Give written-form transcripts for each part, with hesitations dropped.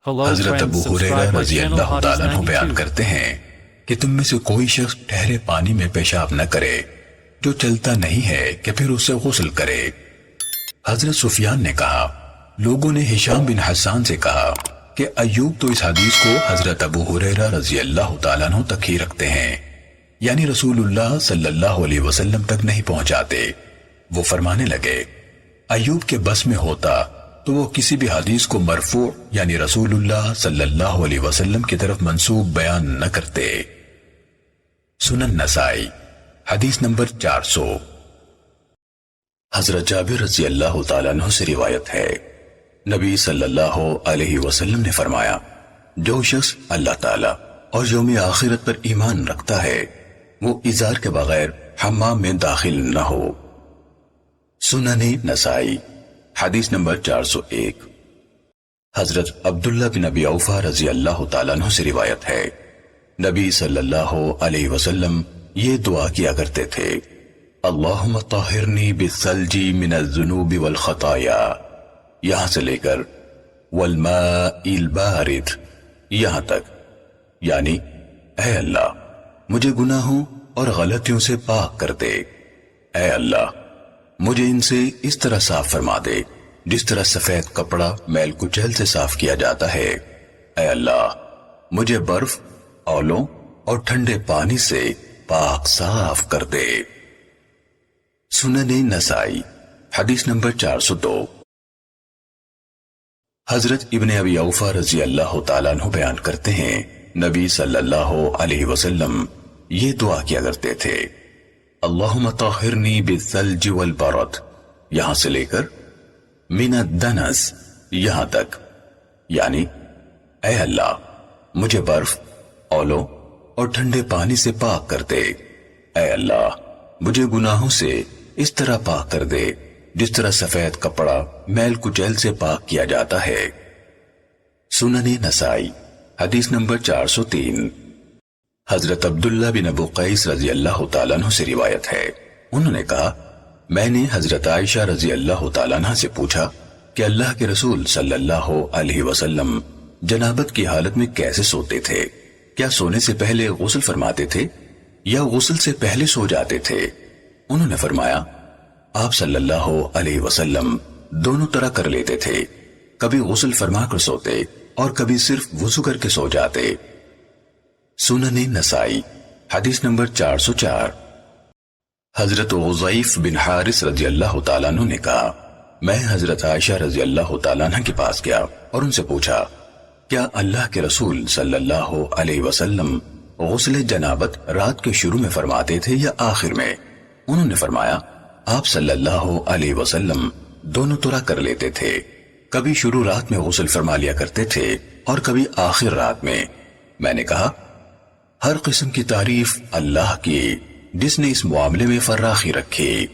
حضرت ابو ہریرہ رضی اللہ تعالیٰ عنہ بیان کرتے ہیں کہ تم میں سے کوئی شخص ٹھہرے پانی میں پیشاب نہ کرے جو چلتا نہیں ہے کہ پھر اسے غسل کرے۔ حضرت سفیان نے کہا، لوگوں نے ہشام بن حسان سے کہا کہ ایوب تو اس حدیث کو حضرت ابو ہریرہ رضی اللہ تعالیٰ عنہ تک ہی رکھتے ہیں، یعنی رسول اللہ صلی اللہ علیہ وسلم تک نہیں پہنچاتے۔ وہ فرمانے لگے، ایوب کے بس میں ہوتا تو وہ کسی بھی حدیث کو مرفوع یعنی رسول اللہ صلی اللہ علیہ وسلم کی طرف منسوب بیان نہ کرتے۔ سنن نسائی حدیث نمبر 400۔ حضرت جابر رضی اللہ تعالیٰ عنہ سے روایت ہے، نبی صلی اللہ علیہ وسلم نے فرمایا، جو شخص اللہ تعالیٰ اور یوم آخرت پر ایمان رکھتا ہے وہ ازار کے بغیر حمام میں داخل نہ ہو۔ سنن نسائی حدیث نمبر 401۔ حضرت عبداللہ بن ابی اوفا رضی اللہ تعالیٰ عنہ سے روایت ہے، نبی صلی اللہ علیہ وسلم یہ دعا کیا کرتے تھے، اللہم طہرنی بالثلج من الذنوب والخطایا، یہاں سے لے کر والماء البارد یہاں تک، یعنی اے اللہ مجھے گناہوں اور غلطیوں سے پاک کر دے، اے اللہ مجھے ان سے اس طرح صاف فرما دے جس طرح سفید کپڑا میل کچیل سے صاف کیا جاتا ہے، اے اللہ مجھے برف، اولوں اور ٹھنڈے پانی سے پاک صاف کر دے۔ سنن نسائی حدیث نمبر 402۔ حضرت ابن ابی اوفا رضی اللہ تعالیٰ عنہ بیان کرتے ہیں، نبی صلی اللہ علیہ وسلم یہ دعا کیا کرتے تھے، اللہم طہرنی بالثلج والبرد یہاں سے لے کر من الدنس یہاں تک، یعنی اے اللہ مجھے برف، اولوں اور ٹھنڈے پانی سے پاک کر دے، اے اللہ مجھے گناہوں سے اس طرح پاک کر دے جس طرح سفید کپڑا میل کچیل سے پاک کیا جاتا ہے۔ سنن نسائی حدیث نمبر 403۔ حضرت عبداللہ بن ابو قیس رضی اللہ تعالیٰ عنہ سے روایت ہے، انہوں نے کہا، میں نے حضرت عائشہ رضی اللہ تعالیٰ عنہ سے پوچھا کہ اللہ کے رسول صلی اللہ علیہ وسلم جنابت کی حالت میں کیسے سوتے تھے؟ کیا سونے سے پہلے غسل فرماتے تھے یا غسل سے پہلے سو جاتے تھے؟ انہوں نے فرمایا، آپ صلی اللہ علیہ وسلم دونوں طرح کر لیتے تھے، کبھی غسل فرما کر سوتے اور کبھی صرف وضو کر کے سو جاتے۔ سنن نسائی حدیث نمبر 404۔ حضرت غضیف بن حارث رضی اللہ تعالیٰ عنہ نے کہا، میں حضرت عائشہ رضی اللہ تعالیٰ عنہ کے پاس گیا اور ان سے پوچھا، کیا اللہ کے رسول صلی اللہ علیہ وسلم غسل جنابت رات کے شروع میں فرماتے تھے یا آخر میں؟ انہوں نے فرمایا، آپ صلی اللہ علیہ وسلم دونوں طرح کر لیتے تھے، کبھی شروع رات میں غسل فرما لیا کرتے تھے اور کبھی آخر رات میں۔ میں نے کہا، ہر قسم کی تعریف اللہ کی جس نے اس معاملے میں فراخی رکھی۔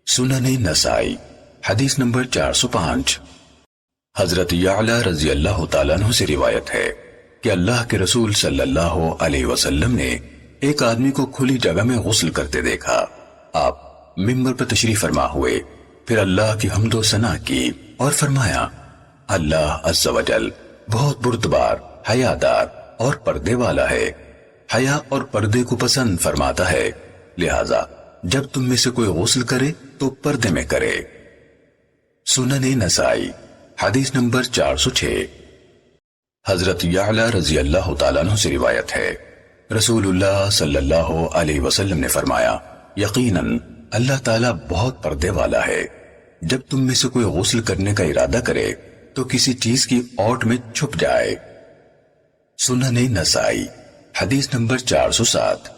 سنن نسائی حدیث نمبر 405۔ حضرت یعلا رضی اللہ تعالیٰ عنہ سے روایت ہے کہ اللہ کے رسول صلی اللہ علیہ وسلم نے ایک آدمی کو کھلی جگہ میں غسل کرتے دیکھا۔ آپ ممبر پر تشریف فرما ہوئے، پھر اللہ کی حمد و ثنا کی اور فرمایا، اللہ عز و جل بہت بردبار، حیادار اور پردے والا ہے، حیا اور پردے کو پسند فرماتا ہے، لہذا جب تم میں سے کوئی غسل کرے تو پردے میں کرے۔ سنن نسائی حدیث نمبر 406۔ حضرت یعلا رضی اللہ تعالیٰ عنہ سے روایت ہے، رسول اللہ صلی اللہ علیہ وسلم نے فرمایا، یقیناً اللہ تعالیٰ بہت پردے والا ہے، جب تم میں سے کوئی غسل کرنے کا ارادہ کرے تو کسی چیز کی اوٹ میں چھپ جائے۔ سنن نسائی حدیث نمبر 407۔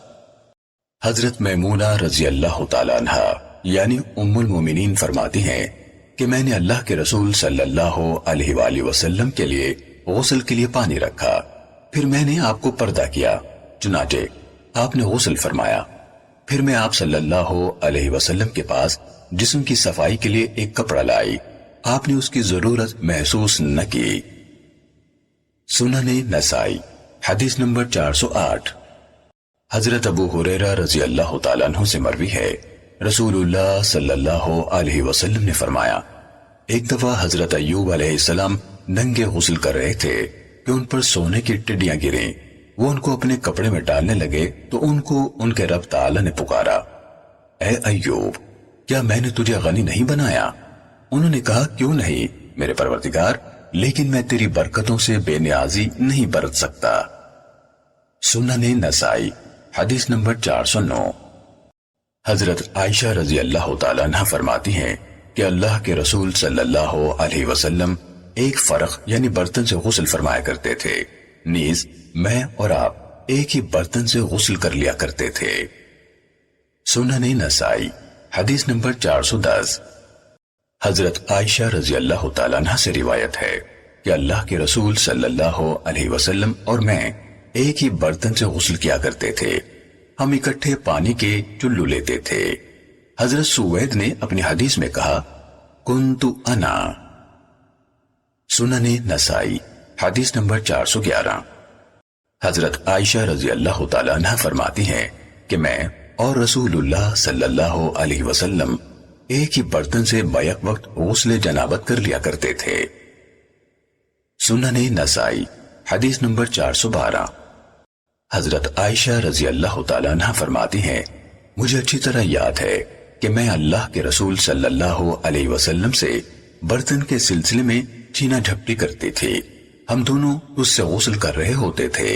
حضرت میمونہ رضی اللہ تعالیٰ عنہ یعنی ام المومنین فرماتی ہیں کہ میں نے اللہ کے رسول صلی اللہ علیہ وآلہ وسلم کے لیے غسل کے لیے پانی رکھا، پھر میں نے آپ کو پردہ کیا، چنانچہ آپ نے غسل فرمایا، پھر میں آپ صلی اللہ علیہ وسلم کے پاس جسم کی صفائی کے لیے ایک کپڑا لائی، آپ نے اس کی ضرورت محسوس نہ کی۔ سنن نسائی حدیث نمبر 408۔ حضرت ابو ہریرہ رضی اللہ تعالیٰ عنہ سے مروی ہے، رسول اللہ صلی اللہ علیہ وسلم نے فرمایا، ایک دفعہ حضرت ایوب علیہ السلام ننگے غسل کر رہے تھے کہ ان پر سونے کی ٹڈیاں گریں۔ وہ ان کو اپنے کپڑے میں ڈالنے لگے تو ان کو ان کے رب تعالی نے پکارا، اے ایوب، کیا میں نے تجھے غنی نہیں بنایا؟ انہوں نے کہا، کیوں نہیں میرے پروردگار، لیکن میں تیری برکتوں سے بے نیازی نہیں برت سکتا۔ سنن نسائی حدیث نمبر 409۔ حضرت عائشہ رضی اللہ تعالیٰ عنہ فرماتی ہیں کہ اللہ کے رسول صلی اللہ علیہ وسلم ایک فرق یعنی برتن سے غسل فرمایا کرتے تھے، نیز میں اور آپ ایک ہی برتن سے غسل کر لیا کرتے تھے۔ سنن نسائی حدیث نمبر 410۔ حضرت عائشہ رضی اللہ تعالیٰ عنہ سے روایت ہے کہ اللہ کے رسول صلی اللہ علیہ وسلم اور میں ایک ہی برتن سے غسل کیا کرتے تھے، ہم اکٹھے پانی کے چلو لیتے تھے۔ حضرت سوید نے اپنی حدیث میں کہا، کنت انا۔ سنن نسائی حدیث نمبر 411۔ حضرت عائشہ رضی اللہ تعالیٰ عنہ فرماتی ہیں کہ میں اور رسول اللہ صلی اللہ علیہ وسلم ایک ہی برتن سے بیک وقت غسل جنابت کر لیا کرتے تھے۔ سنن نسائی حدیث نمبر 412۔ حضرت عائشہ رضی اللہ تعالیٰ عنہ فرماتی ہیں، مجھے اچھی طرح یاد ہے کہ میں اللہ کے رسول صلی اللہ علیہ وسلم سے برتن کے سلسلے میں چھینا جھپٹی کرتی تھی، ہم دونوں اس سے غسل کر رہے ہوتے تھے۔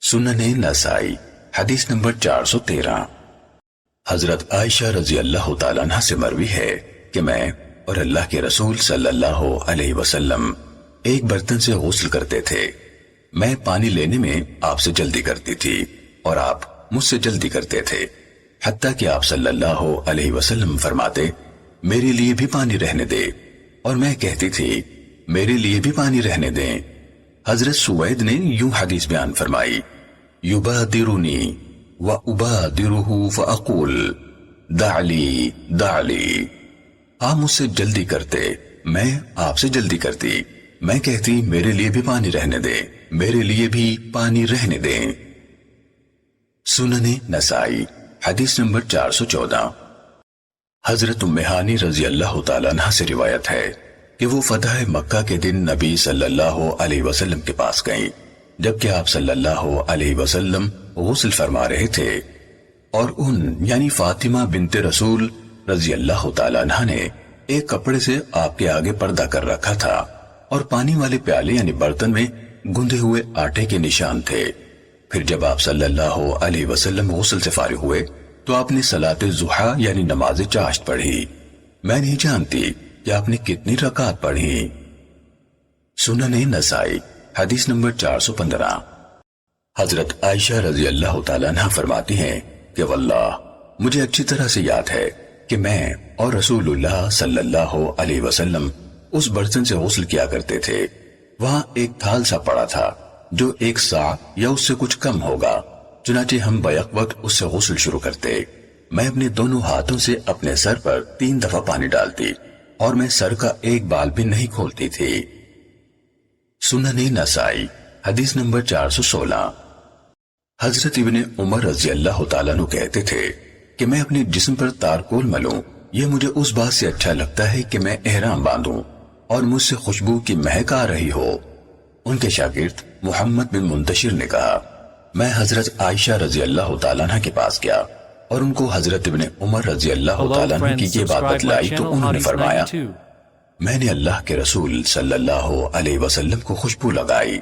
سنن نسائی حدیث نمبر 413۔ حضرت عائشہ رضی اللہ تعالیٰ عنہ سے مروی ہے کہ میں اور اللہ کے رسول صلی اللہ علیہ وسلم ایک برتن سے غسل کرتے تھے، میں پانی لینے میں آپ سے جلدی کرتی تھی اور آپ مجھ سے جلدی کرتے تھے، حتیٰ کہ آپ صلی اللہ علیہ وسلم فرماتے، میرے لیے بھی پانی رہنے دے، اور میں کہتی تھی، میرے لیے بھی پانی رہنے دیں۔ حضرت سوید نے یوں حدیث بیان فرمائی، یبادرنی وابادرہ فاقول دع لی دع لی، آپ مجھ سے جلدی کرتے، میں آپ سے جلدی کرتی، میں کہتی میرے لیے بھی پانی رہنے دیں، میرے لیے بھی پانی رہنے دیں۔ سنن نسائی حدیث نمبر 414۔ حضرت ام ہانی رضی اللہ تعالیٰ عنہ سے روایت ہے کہ وہ فتح مکہ کے دن نبی صلی اللہ علیہ وسلم کے پاس گئیں، جبکہ آپ صلی اللہ علیہ وسلم غسل فرما رہے تھے، اور ان یعنی فاطمہ بنت رسول رضی اللہ تعالیٰ عنہ نے ایک کپڑے سے آپ کے آگے پردہ کر رکھا تھا، اور پانی والے پیالے یعنی برتن میں گندے ہوئے آٹے کے نشان تھے۔ پھر جب آپ صلی اللہ علیہ وسلم غسل سے فارغ ہوئے تو آپ نے صلاۃ ضحیٰ یعنی نماز چاشت پڑھی، میں نہیں جانتی کہ آپ نے کتنی رکعت پڑھی۔ سنن نسائی حدیث نمبر 415۔ حضرت عائشہ رضی اللہ تعالیٰ عنہ فرماتی ہیں کہ واللہ مجھے اچھی طرح سے یاد ہے کہ میں اور رسول اللہ صلی اللہ علیہ وسلم اس برتن سے غسل کیا کرتے تھے، وہاں ایک تھال سا پڑا تھا جو 1 سا یا اس سے کچھ کم ہوگا، چنانچہ ہم بیک وقت اس سے غسل شروع کرتے، میں اپنے دونوں ہاتھوں سے اپنے سر پر 3 دفعہ پانی ڈالتی اور میں سر کا ایک بال بھی نہیں کھولتی تھی۔ سنن نسائی حدیث نمبر 416۔ حضرت ابن عمر رضی اللہ تعالیٰ عنہ کہتے تھے کہ میں اپنے جسم پر تارکول ملوں، یہ مجھے اس بات سے اچھا لگتا ہے کہ میں احرام باندھوں اور مجھ سے خوشبو کی مہک آ رہی ہو۔ ان کے شاگرد محمد بن منتشر نے کہا، میں حضرت عائشہ رضی اللہ تعالیٰ عنہ کے پاس گیا اور ان کو حضرت ابن عمر رضی اللہ تعالیٰ عنہ کی یہ بات بتلائی تو انہوں نے فرمایا، میں نے اللہ کے رسول صلی اللہ علیہ وسلم کو خوشبو لگائی۔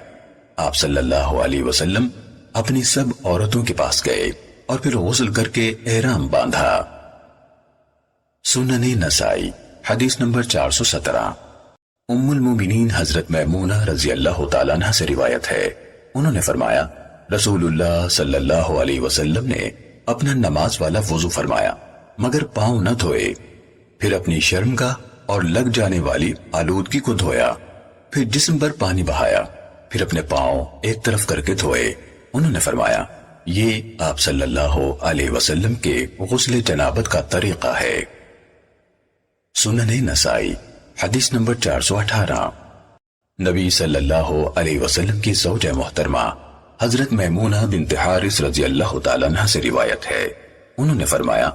آپ صلی اللہ علیہ وسلم اپنی سب عورتوں کے پاس گئے اور پھر غسل کر کے احرام باندھا۔ سنن نسائی حدیث نمبر 417۔ ام المومنین حضرت میمونہ رضی اللہ تعالیٰ عنہ سے روایت ہے، انہوں نے فرمایا، رسول اللہ صلی اللہ علیہ وسلم نے اپنا نماز والا وضو فرمایا مگر پاؤں نہ دھوئے، پھر اپنی شرمگاہ اور لگ جانے والی آلودگی کو دھویا، پھر جسم پر پانی بہایا، پھر اپنے پاؤں ایک طرف کر کے دھوئے۔ انہوں نے فرمایا، یہ آپ صلی اللہ علیہ وسلم کے غسل جنابت کا طریقہ ہے۔ سنن نسائی حدیث نمبر 418۔ نبی صلی اللہ علیہ وسلم کی زوجہ محترمہ حضرت میمونہ بنت حارث رضی اللہ تعالیٰ عنہ سے روایت ہے، انہوں نے فرمایا،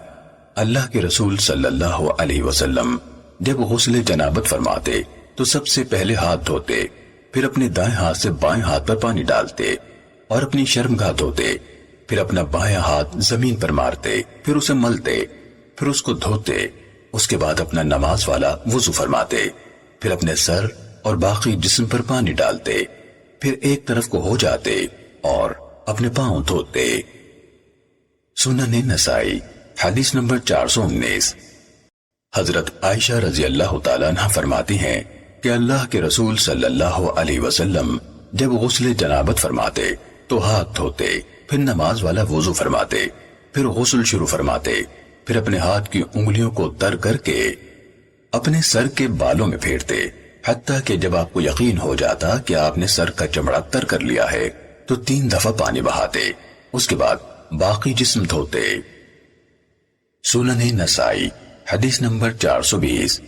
اللہ کے رسول صلی اللہ علیہ وسلم جب غسل جنابت فرماتے تو سب سے پہلے ہاتھ دھوتے، پھر اپنے دائیں ہاتھ سے بائیں ہاتھ پر پانی ڈالتے اور اپنی شرمگاہ دھوتے، پھر اپنا بائیں ہاتھ زمین پر مارتے، پھر اسے ملتے، پھر اس کو دھوتے، اس کے بعد اپنا نماز والا وضو فرماتے، پھر اپنے سر اور باقی جسم پر پانی ڈالتے، پھر ایک طرف کو ہو جاتے اور اپنے پاؤں دھوتے۔ سنن نسائی حدیث نمبر 419۔ حضرت عائشہ رضی اللہ تعالیٰ عنہ فرماتی ہیں کہ اللہ کے رسول صلی اللہ علیہ وسلم جب غسل جنابت فرماتے تو ہاتھ دھوتے، پھر نماز والا وضو فرماتے، پھر غسل شروع فرماتے، پھر اپنے ہاتھ کی انگلیوں کو تر کر کے اپنے سر کے بالوں میں پھیرتے، حتیٰ کہ جب آپ کو یقین ہو جاتا کہ آپ نے سر کا چمڑا تر کر لیا ہے تو 3 دفعہ پانی بہاتے، اس کے بعد باقی جسم دھوتے۔ سنن نسائی حدیث نمبر 420۔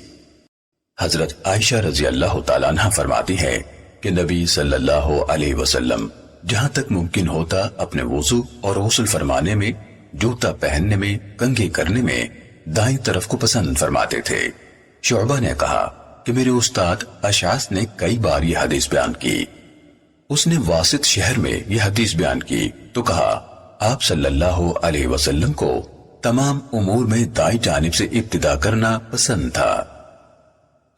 حضرت عائشہ رضی اللہ تعالیٰ عنہ فرماتی ہے کہ نبی صلی اللہ علیہ وسلم جہاں تک ممکن ہوتا اپنے وضو اور غسل فرمانے میں، جوتا پہننے میں، کنگھی کرنے میں دائیں طرف کو پسند فرماتے تھے۔ شعبہ نے کہا کہ میرے استاد اشعث نے کئی بار یہ حدیث بیان کی۔ اس نے واسط شہر میں یہ حدیث بیان کی تو کہا آپ صلی اللہ علیہ وسلم کو تمام امور میں دائیں جانب سے ابتدا کرنا پسند تھا۔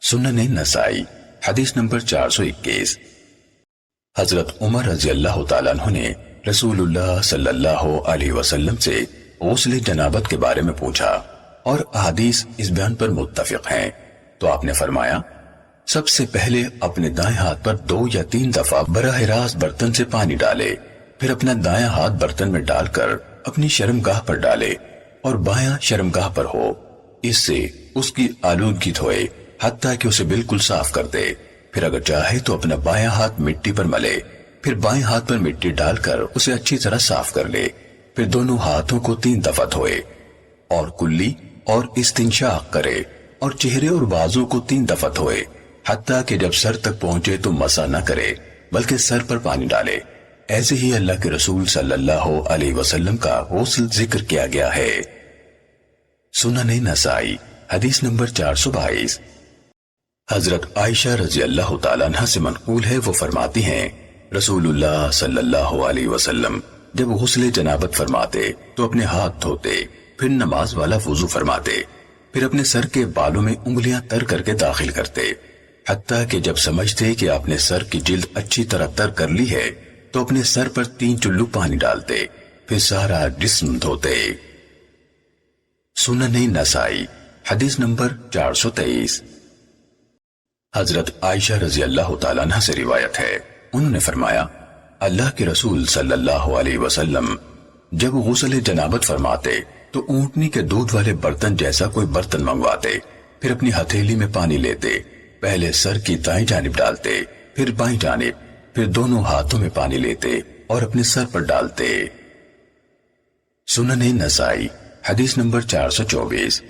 سنن نسائی حدیث نمبر 421۔ حضرت عمر رضی اللہ تعالیٰ عنہ نے رسول اللہ صلی اللہ علیہ وسلم سے غسل جنابت کے بارے میں پوچھا اور احادیث اس بیان پر متفق ہیں، تو آپ نے فرمایا سب سے پہلے اپنے دائیں ہاتھ پر 2 یا 3 دفعہ براہ راست برتن سے پانی ڈالے، پھر اپنا دائیں ہاتھ برتن میں ڈال کر اپنی شرمگاہ پر ڈالے اور بایاں شرمگاہ پر ہو، اس سے اس کی آلودگی دھوئے حتیٰ کہ اسے بالکل صاف کر دے، پھر اگر چاہے تو اپنا بایاں ہاتھ مٹی پر ملے، پھر بائیں ہاتھ پر مٹی ڈال کر اسے اچھی طرح صاف کر لے، پھر دونوں ہاتھوں کو 3 دفعہ دھوئے اور کلی اور استنشاق کرے اور چہرے اور بازو کو 3 دفعہ دھوئے، حتیٰ کہ جب سر تک پہنچے تو مسح نہ کرے بلکہ سر پر پانی ڈالے۔ ایسے ہی اللہ کے رسول صلی اللہ علیہ وسلم کا غسل ذکر کیا گیا ہے۔ سنن نسائی حدیث نمبر 422۔ حضرت عائشہ رضی اللہ تعالیٰ عنہ سے منقول ہے، وہ فرماتی ہیں رسول اللہ صلی اللہ علیہ وسلم جب غسل جنابت فرماتے تو اپنے ہاتھ دھوتے، پھر نماز والا وضو فرماتے، پھر اپنے سر کے بالوں میں انگلیاں تر کر کے داخل کرتے، حتیٰ کہ جب سمجھتے کہ آپ نے سر کی جلد اچھی طرح تر کر لی ہے تو اپنے سر پر 3 چلو پانی ڈالتے، پھر سارا جسم دھوتے۔ سنن نسائی حدیث نمبر 423۔ حضرت عائشہ رضی اللہ تعالیٰ عنہ سے روایت ہے، انہوں نے فرمایا اللہ کے رسول صلی اللہ علیہ وسلم جب غسل جنابت فرماتے تو اونٹنی کے دودھ والے برتن جیسا کوئی برتن منگواتے، پھر اپنی ہتھیلی میں پانی لیتے، پہلے سر کی دائیں جانب ڈالتے، پھر بائیں جانب، پھر دونوں ہاتھوں میں پانی لیتے اور اپنے سر پر ڈالتے۔ سنن نسائی حدیث نمبر 424۔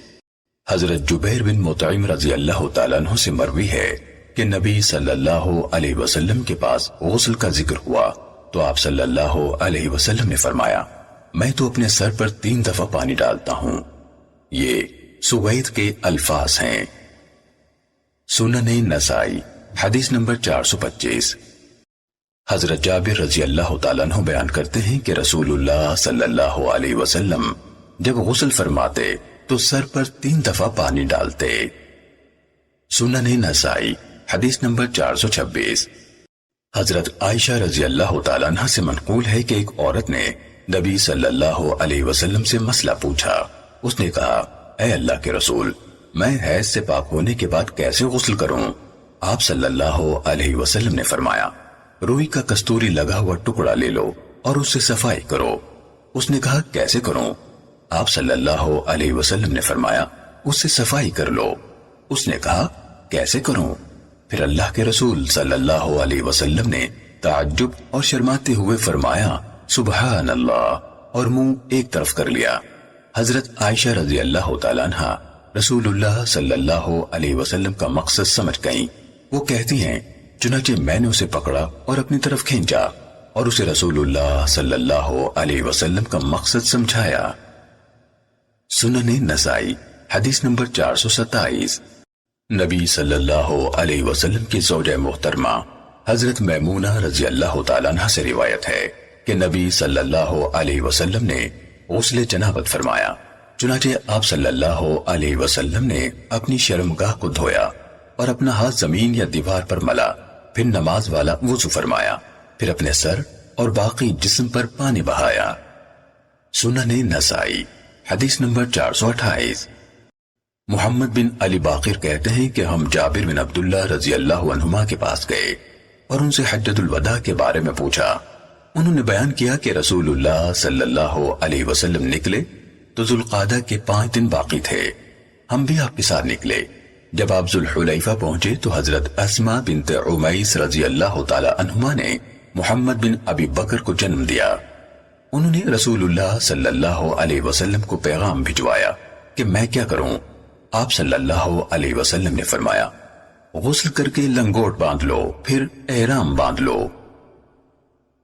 حضرت جبیر بن مطعم رضی اللہ تعالیٰ عنہ سے مروی ہے کہ نبی صلی اللہ علیہ وسلم کے پاس غسل کا ذکر ہوا تو آپ صلی اللہ علیہ وسلم نے فرمایا میں تو اپنے سر پر 3 دفعہ پانی ڈالتا ہوں۔ یہ سوید کے الفاظ ہیں۔ سنن نسائی حدیث نمبر 425۔ حضرت جابر رضی اللہ تعالیٰ عنہ بیان کرتے ہیں کہ رسول اللہ صلی اللہ علیہ وسلم جب غسل فرماتے تو سر پر 3 دفعہ پانی ڈالتے۔ سنن نسائی حدیث نمبر 426۔ حضرت عائشہ رضی اللہ تعالیٰ عنہ سے منقول ہے کہ ایک عورت نے نبی صلی اللہ علیہ وسلم سے مسئلہ پوچھا۔ اس نے کہا اے اللہ کے رسول، میں حیض سے پاک ہونے کے بعد کیسے غسل کروں؟ آپ صلی اللہ علیہ وسلم نے فرمایا روئی کا کستوری لگا ہوا ٹکڑا لے لو اور اس سے صفائی کرو۔ اس نے کہا کیسے کروں؟ آپ صلی اللہ علیہ وسلم نے فرمایا اس سے صفائی کر لو۔ اس نے کہا کیسے کروں؟ پھر اللہ کے رسول صلی اللہ علیہ وسلم نے تعجب اور شرماتے ہوئے فرمایا سبحان اللہ، اور منہ ایک طرف کر لیا۔ حضرت عائشہ رضی اللہ تعالیٰ عنہ رسول اللہ صلی اللہ علیہ وسلم کا مقصد سمجھ گئیں۔ وہ کہتی ہیں چنانچہ میں نے اسے پکڑا اور اپنی طرف کھینچا اور اسے رسول اللہ صلی اللہ علیہ وسلم کا مقصد سمجھایا۔ سنن نسائی حدیث نمبر 427۔ نبی صلی اللہ علیہ وسلم کی زوجہ محترمہ حضرت میمونہ رضی اللہ تعالیٰ عنہ سے روایت ہے کہ نبی صلی اللہ علیہ وسلم نے غسل جنابت فرمایا، چنانچہ آپ صلی اللہ علیہ وسلم نے اپنی شرمگاہ کو دھویا اور اپنا ہاتھ زمین یا دیوار پر ملا، پھر نماز والا وضو فرمایا، پھر اپنے سر اور باقی جسم پر پانی بہایا۔ سنن نسائی حدیث نمبر 428۔ محمد بن علی باقر کہتے ہیں کہ ہم جابر بن عبداللہ رضی اللہ عنہما کے پاس گئے اور ان سے حجۃ الوداع کے بارے میں پوچھا۔ انہوں نے بیان کیا کہ رسول اللہ صلی اللہ علیہ وسلم نکلے تو ذوالقعدہ کے 5 دن باقی تھے، ہم بھی آپ کے ساتھ نکلے۔ جب آپ ذوالحلیفہ پہنچے تو حضرت اسماء بنت عمیس رضی اللہ تعالی عنہما نے محمد بن ابی بکر کو جنم دیا۔ انہوں نے رسول اللہ صلی اللہ علیہ وسلم کو پیغام بھجوایا کہ میں کیا کروں؟ آپ صلی اللہ علیہ وسلم نے فرمایا، غسل کر کے لنگوٹ باندھ لو، پھر احرام باندھ لو۔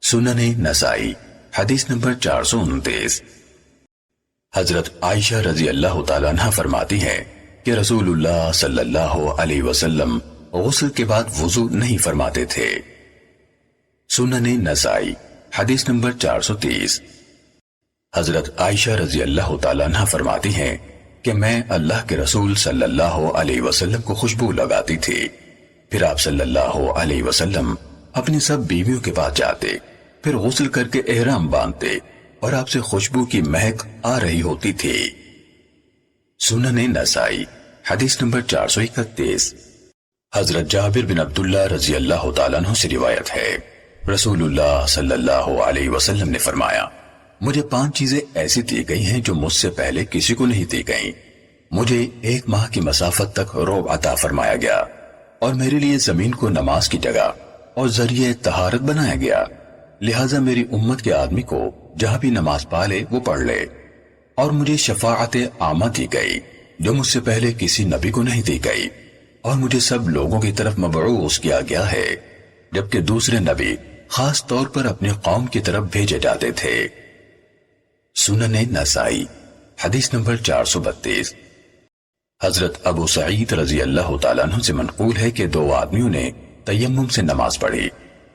سنن نسائی حدیث نمبر 429۔ حضرت عائشہ رضی اللہ تعالیٰ عنہ فرماتی ہے کہ رسول اللہ صلی اللہ علیہ وسلم غسل کے بعد وضو نہیں فرماتے تھے۔ سنن نسائی حدیث نمبر 430۔ حضرت عائشہ رضی اللہ تعالیٰ عنہ فرماتی ہیں کہ میں اللہ کے رسول صلی اللہ علیہ وسلم کو خوشبو لگاتی تھی، پھر آپ صلی اللہ علیہ وسلم اپنی سب بیویوں کے پاس جاتے، پھر غسل کر کے احرام باندھتے اور آپ سے خوشبو کی مہک آ رہی ہوتی تھی۔ سنن نسائی حدیث نمبر 431۔ حضرت جابر بن عبداللہ رضی اللہ تعالیٰ عنہ سے روایت ہے، رسول اللہ صلی اللہ علیہ وسلم نے فرمایا، مجھے 5 چیزیں ایسی دی گئی ہیں جو مجھ سے پہلے کسی کو نہیں دی گئیں۔ مجھے 1 ماہ کی مسافت تک رعب عطا فرمایا گیا، اور میرے لیے زمین کو نماز کی جگہ اور ذریعہ طہارت بنایا گیا، لہٰذا میری امت کے آدمی کو جہاں بھی نماز پالے وہ پڑھ لے، اور مجھے شفاعت عامہ دی گئی جو مجھ سے پہلے کسی نبی کو نہیں دی گئی، اور مجھے سب لوگوں کی طرف مبعوث کیا گیا ہے، جبکہ دوسرے نبی خاص طور پر اپنی قوم کی طرف بھیجے جاتے تھے۔ سنن نسائی حدیث نمبر 432۔ حضرت ابو سعید رضی اللہ تعالیٰ عنہ سے منقول ہے کہ 2 آدمیوں نے تیمم سے نماز پڑھی،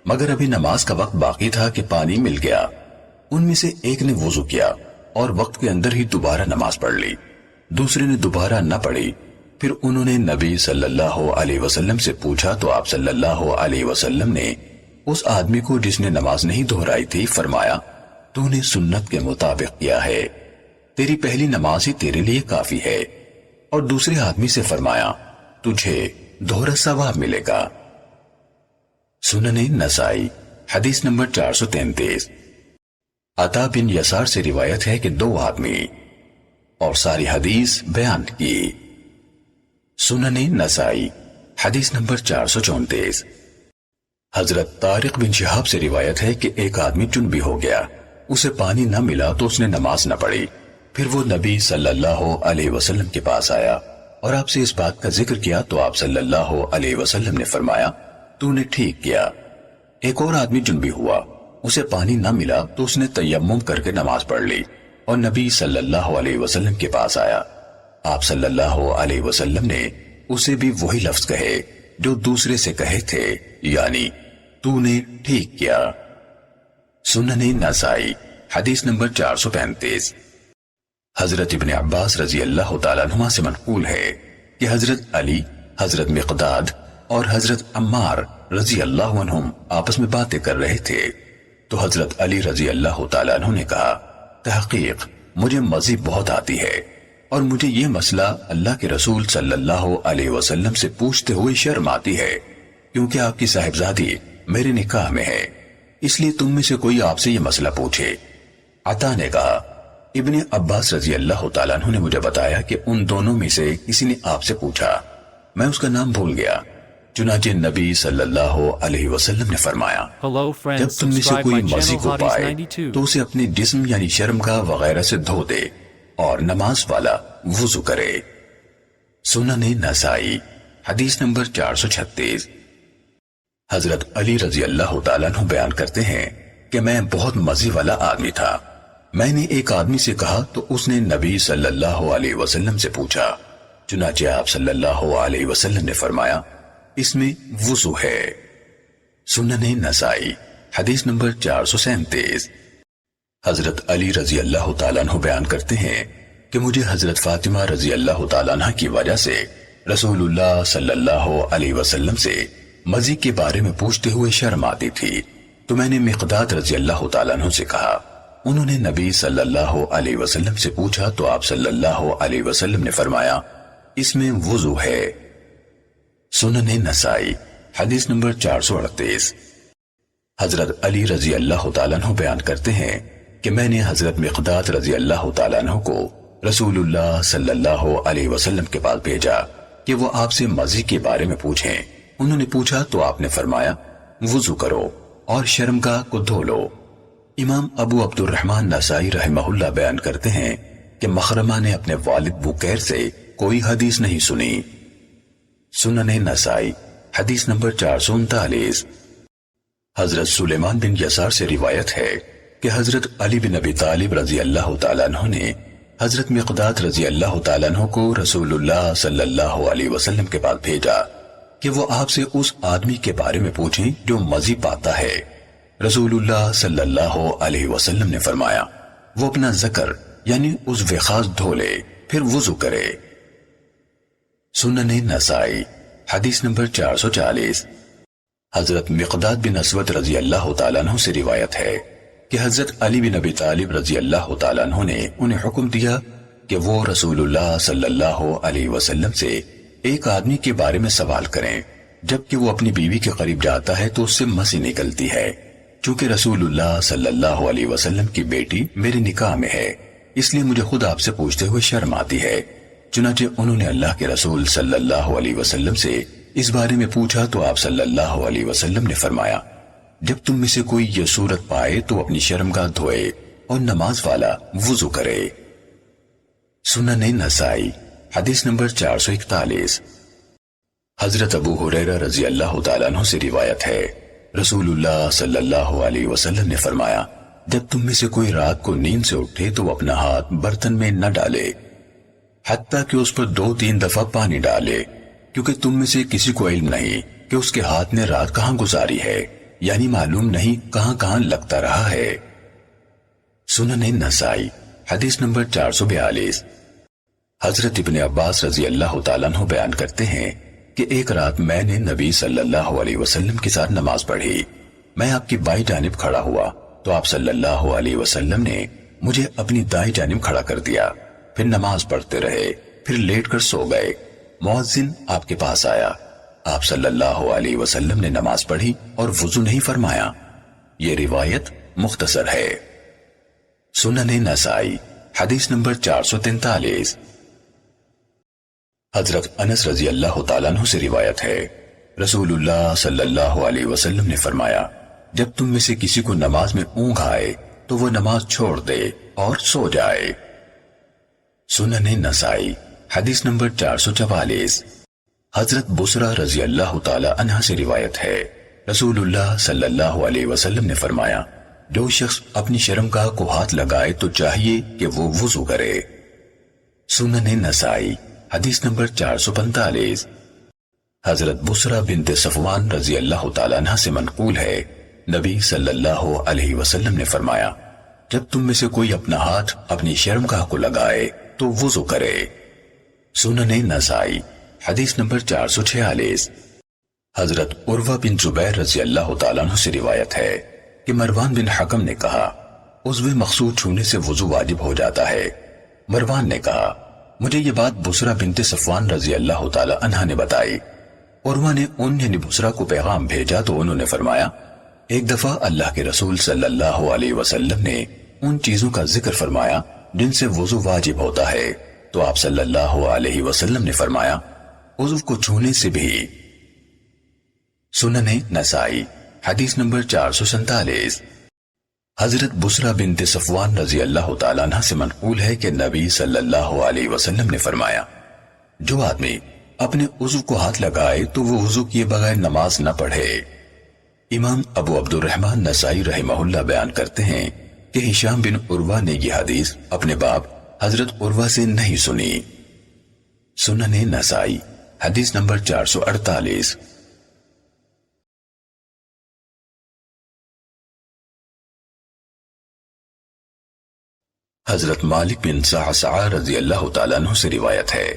مگر ابھی نماز کا وقت باقی تھا کہ پانی مل گیا۔ ان میں سے ایک نے وضو کیا اور وقت کے اندر ہی دوبارہ نماز پڑھ لی، دوسرے نے دوبارہ نہ پڑھی۔ پھر انہوں نے نبی صلی اللہ علیہ وسلم سے پوچھا تو آپ صلی اللہ علیہ وسلم نے اس آدمی کو جس نے نماز نہیں دہرائی تھی فرمایا، تو نے سنت کے مطابق کیا ہے، تیری پہلی نماز ہی تیرے لیے کافی ہے۔ اور دوسرے آدمی سے فرمایا، تجھے دوہرا ثواب ملے گا۔ سنن نسائی حدیث نمبر 433۔ عطا بن یسار سے روایت ہے کہ 2 آدمی، اور ساری حدیث بیان کی۔ سنن نسائی حدیث نمبر 434۔ حضرت طارق بن شہاب سے روایت ہے کہ ایک آدمی جنبی ہو گیا، اسے پانی نہ ملا تو اس نے نماز نہ پڑھی، پھر وہ نبی صلی اللہ علیہ وسلم کے پاس آیا اور آپ سے اس بات کا ذکر کیا تو آپ صلی اللہ علیہ وسلم نے فرمایا، تو نے ٹھیک کیا۔ ایک اور آدمی جنبی ہوا، اسے پانی نہ ملا تو اس نے تیمم کر کے نماز پڑھ لی اور نبی صلی اللہ علیہ وسلم کے پاس آیا۔ آپ صلی اللہ علیہ وسلم نے اسے بھی وہی لفظ کہے جو دوسرے سے کہے تھے، یعنی تو نے ٹھیک کیا۔ سنن نسائی حدیث نمبر 435۔ حضرت ابن عباس رضی اللہ تعالیٰ عنہما سے منقول ہے کہ حضرت علی، حضرت مقداد اور حضرت عمار رضی اللہ عنہم آپس میں باتیں کر رہے تھے تو حضرت علی رضی اللہ تعالیٰ عنہ نے کہا، تحقیق مجھے مزی بہت آتی ہے اور مجھے یہ مسئلہ اللہ کے رسول صلی اللہ علیہ وسلم سے پوچھتے ہوئے شرم آتی ہے، کیونکہ آپ کی صاحبزادی میرے نکاح میں ہے، اس لیے تم میں سے کوئی آپ سے یہ مسئلہ پوچھے۔ عطا نے کہا، ابن عباس رضی اللہ تعالیٰ عنہ نے مجھے بتایا کہ ان دونوں میں سے کسی نے آپ سے پوچھا، میں اس کا نام بھول گیا، چنانچہ نبی صلی اللہ علیہ وسلم نے فرمایا، جب تم میں سے کوئی مزی کو پائے تو اسے اپنے جسم یعنی شرمگاہ وغیرہ سے دھو دے اور نماز والا وضو کرے۔ سنن نسائی حدیث نمبر 436۔ حضرت علی رضی اللہ تعالیٰ عنہ بیان کرتے ہیں کہ میں بہت مزی والا آدمی تھا، میں نے ایک آدمی سے کہا تو اس نے نبی صلی اللہ علیہ وسلم سے پوچھا، چنانچہ آپ صلی اللہ علیہ وسلم نے فرمایا اس میں وضو ہے۔ سنن نسائی حدیث نمبر 437۔ حضرت علی رضی اللہ تعالیٰ عنہ بیان کرتے ہیں کہ مجھے حضرت فاطمہ رضی اللہ تعالیٰ عنہ کی وجہ سے رسول اللہ صلی اللہ علیہ وسلم سے مزی کے بارے میں پوچھتے ہوئے شرم آتی تھی، تو میں نے مقداد رضی اللہ تعالیٰ عنہ سے کہا۔ انہوں نے نبی صلی اللہ علیہ وسلم سے پوچھا تو آپ صلی اللہ علیہ وسلم نے فرمایا اس میں وضو ہے۔ سنن نسائی حدیث نمبر 438۔ حضرت علی رضی اللہ تعالیٰ عنہ بیان کرتے ہیں کہ میں نے حضرت مقداد رضی اللہ تعالیٰ عنہ کو رسول اللہ صلی اللہ علیہ وسلم کے پاس بھیجا کہ وہ آپ سے مزی کے بارے میں پوچھیں۔ انہوں نے پوچھا تو آپ نے فرمایا وضو کرو اور شرمگاہ کو دھو لو۔ امام ابو عبد الرحمن نسائی رحمہ اللہ بیان کرتے ہیں کہ مخرمہ نے اپنے والد بکیر سے کوئی حدیث نہیں سنی۔ سنن نسائی حدیث نمبر 439۔ حضرت سلیمان بن یسار سے روایت ہے کہ حضرت علی بن ابی طالب رضی اللہ تعالیٰ عنہ نے حضرت مقداد رضی اللہ تعالیٰ عنہ کو رسول اللہ صلی اللہ علیہ وسلم کے پاس بھیجا کہ وہ آپ سے اس آدمی کے بارے میں پوچھیں جو مزی پاتا ہے۔ رسول اللہ صلی اللہ علیہ وسلم نے فرمایا وہ اپنا ذکر یعنی عضو خاص دھو لے پھر وضو کرے۔ سنن نسائی حدیث نمبر 440۔ حضرت مقداد بن اسود رضی اللہ تعالیٰ عنہ سے روایت ہے کہ حضرت علی بن ابی طالب رضی اللہ تعالیٰ عنہ نے انہیں حکم دیا کہ وہ رسول اللہ صلی اللہ علیہ وسلم سے ایک آدمی کے بارے میں سوال کریں، جبکہ وہ اپنی بیوی کے قریب جاتا ہے تو اس سے مسی نکلتی ہے، چونکہ رسول اللہ صلی اللہ علیہ وسلم کی بیٹی میرے نکاح میں ہے، اس لیے مجھے خود آپ سے پوچھتے ہوئے شرم آتی ہے۔ چنانچہ انہوں نے اللہ کے رسول صلی اللہ علیہ وسلم سے اس بارے میں پوچھا تو آپ صلی اللہ علیہ وسلم نے فرمایا جب تم میں سے کوئی یہ صورت پائے تو اپنی شرمگاہ دھوئے اور نماز والا وضو کرے۔ سنن نسائی حدیث نمبر 441۔ حضرت ابو ہریرہ رضی اللہ تعالیٰ عنہ سے روایت ہے رسول اللہ صلی اللہ علیہ وسلم نے فرمایا جب تم میں سے کوئی رات کو نیند سے اٹھے تو وہ اپنا ہاتھ برتن میں نہ ڈالے حتیٰ کہ اس پر 2-3 دفعہ پانی ڈالے، کیونکہ تم میں سے کسی کو علم نہیں کہ اس کے ہاتھ نے رات کہاں گزاری ہے، یعنی معلوم نہیں کہاں کہاں لگتا رہا ہے۔ سنن نسائی حدیث نمبر 442۔ حضرت ابن عباس رضی اللہ تعالیٰ عنہ بیان کرتے ہیں کہ ایک رات میں نے نبی صلی اللہ علیہ وسلم کے ساتھ نماز پڑھی، میں آپ کی بائیں جانب کھڑا ہوا تو آپ صلی اللہ علیہ وسلم نے مجھے اپنی دائیں جانب کھڑا کر دیا، پھر نماز پڑھتے رہے، پھر لیٹ کر سو گئے۔ مؤذن آپ کے پاس آیا، آپ صلی اللہ علیہ وسلم نے نماز پڑھی اور وضو نہیں فرمایا۔ یہ روایت مختصر ہے۔ سنن نسائی حدیث نمبر 443۔ حضرت انس رضی اللہ تعالیٰ عنہ سے روایت ہے رسول اللہ صلی اللہ علیہ وسلم نے فرمایا جب تم میں سے کسی کو نماز میں اونگ آئے تو وہ نماز چھوڑ دے اور سو جائے۔ سنن نسائی حدیث نمبر 444۔ حضرت بصرہ رضی اللہ تعالی عنہ سے روایت ہے رسول اللہ صلی اللہ علیہ وسلم نے فرمایا جو شخص اپنی شرمگاہ کو ہاتھ لگائے تو چاہیے کہ وہ وضو کرے۔ سنن نسائی حدیث نمبر 445۔ حضرت بصرہ بنت صفوان رضی اللہ تعالی عنہ سے منقول ہے نبی صلی اللہ علیہ وسلم نے فرمایا جب تم میں سے کوئی اپنا ہاتھ اپنی شرمگاہ کو لگائے تو وضو کرے۔ سنن نسائی حدیث نمبر 446۔ حضرت عروہ بن زبیر رضی اللہ تعالیٰ عنہ سے روایت ہے کہ مروان بن حکم نے کہا عضو مقصود چھونے سے وضو واجب ہو جاتا ہے۔ مروان نے کہا مجھے یہ بات بصرہ بنت صفوان رضی اللہ تعالیٰ عنہ نے بتائی۔ عروہ نے یعنی بصرہ کو پیغام بھیجا تو انہوں نے فرمایا ایک دفعہ اللہ کے رسول صلی اللہ علیہ وسلم نے ان چیزوں کا ذکر فرمایا جن سے وضو واجب ہوتا ہے تو آپ صلی اللہ علیہ وسلم نے فرمایا عضو کو چھونے سے بھی۔ سنن نسائی حدیث نمبر 447۔ حضرت بصرہ بنت صفوان رضی اللہ تعالیٰ عنہ سے منقول ہے کہ نبی صلی اللہ علیہ وسلم نے فرمایا جو آدمی اپنے عضو کو ہاتھ لگائے تو وہ وضو کیے بغیر نماز نہ پڑھے۔ امام ابو عبد الرحمن نسائی رحمہ اللہ بیان کرتے ہیں کہ ہشام بن عروہ نے یہ حدیث اپنے باپ حضرت عروہ سے نہیں سنی۔ سنن نسائی حدیث نمبر 448۔ حضرت مالک بن صعصع رضی اللہ تعالیٰ عنہ سے روایت ہے،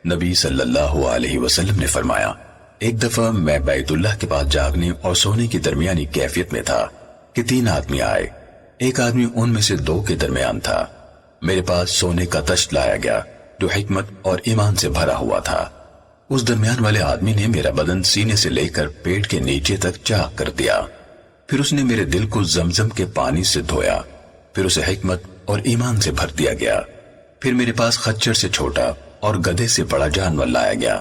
نبی صلی اللہ علیہ وسلم نے فرمایا، ایک دفعہ میں بیت اللہ کے پاس جاگنے اور سونے کی درمیانی کیفیت میں تھا کہ 3 آدمی آئے۔ ایک آدمی ان میں سے 2 کے درمیان تھا۔ میرے پاس سونے کا تشت لایا گیا جو حکمت اور ایمان سے بھرا ہوا تھا۔ اس درمیان والے آدمی نے میرا بدن سینے سے لے کر پیٹ کے نیچے تک چاک کر دیا۔ پھر اس نے میرے دل کو زمزم کے پانی سے دھویا، پھر اسے حکمت اور ایمان سے بھر دیا گیا۔ پھر میرے پاس خچر سے چھوٹا اور گدھے سے بڑا جانور لایا گیا۔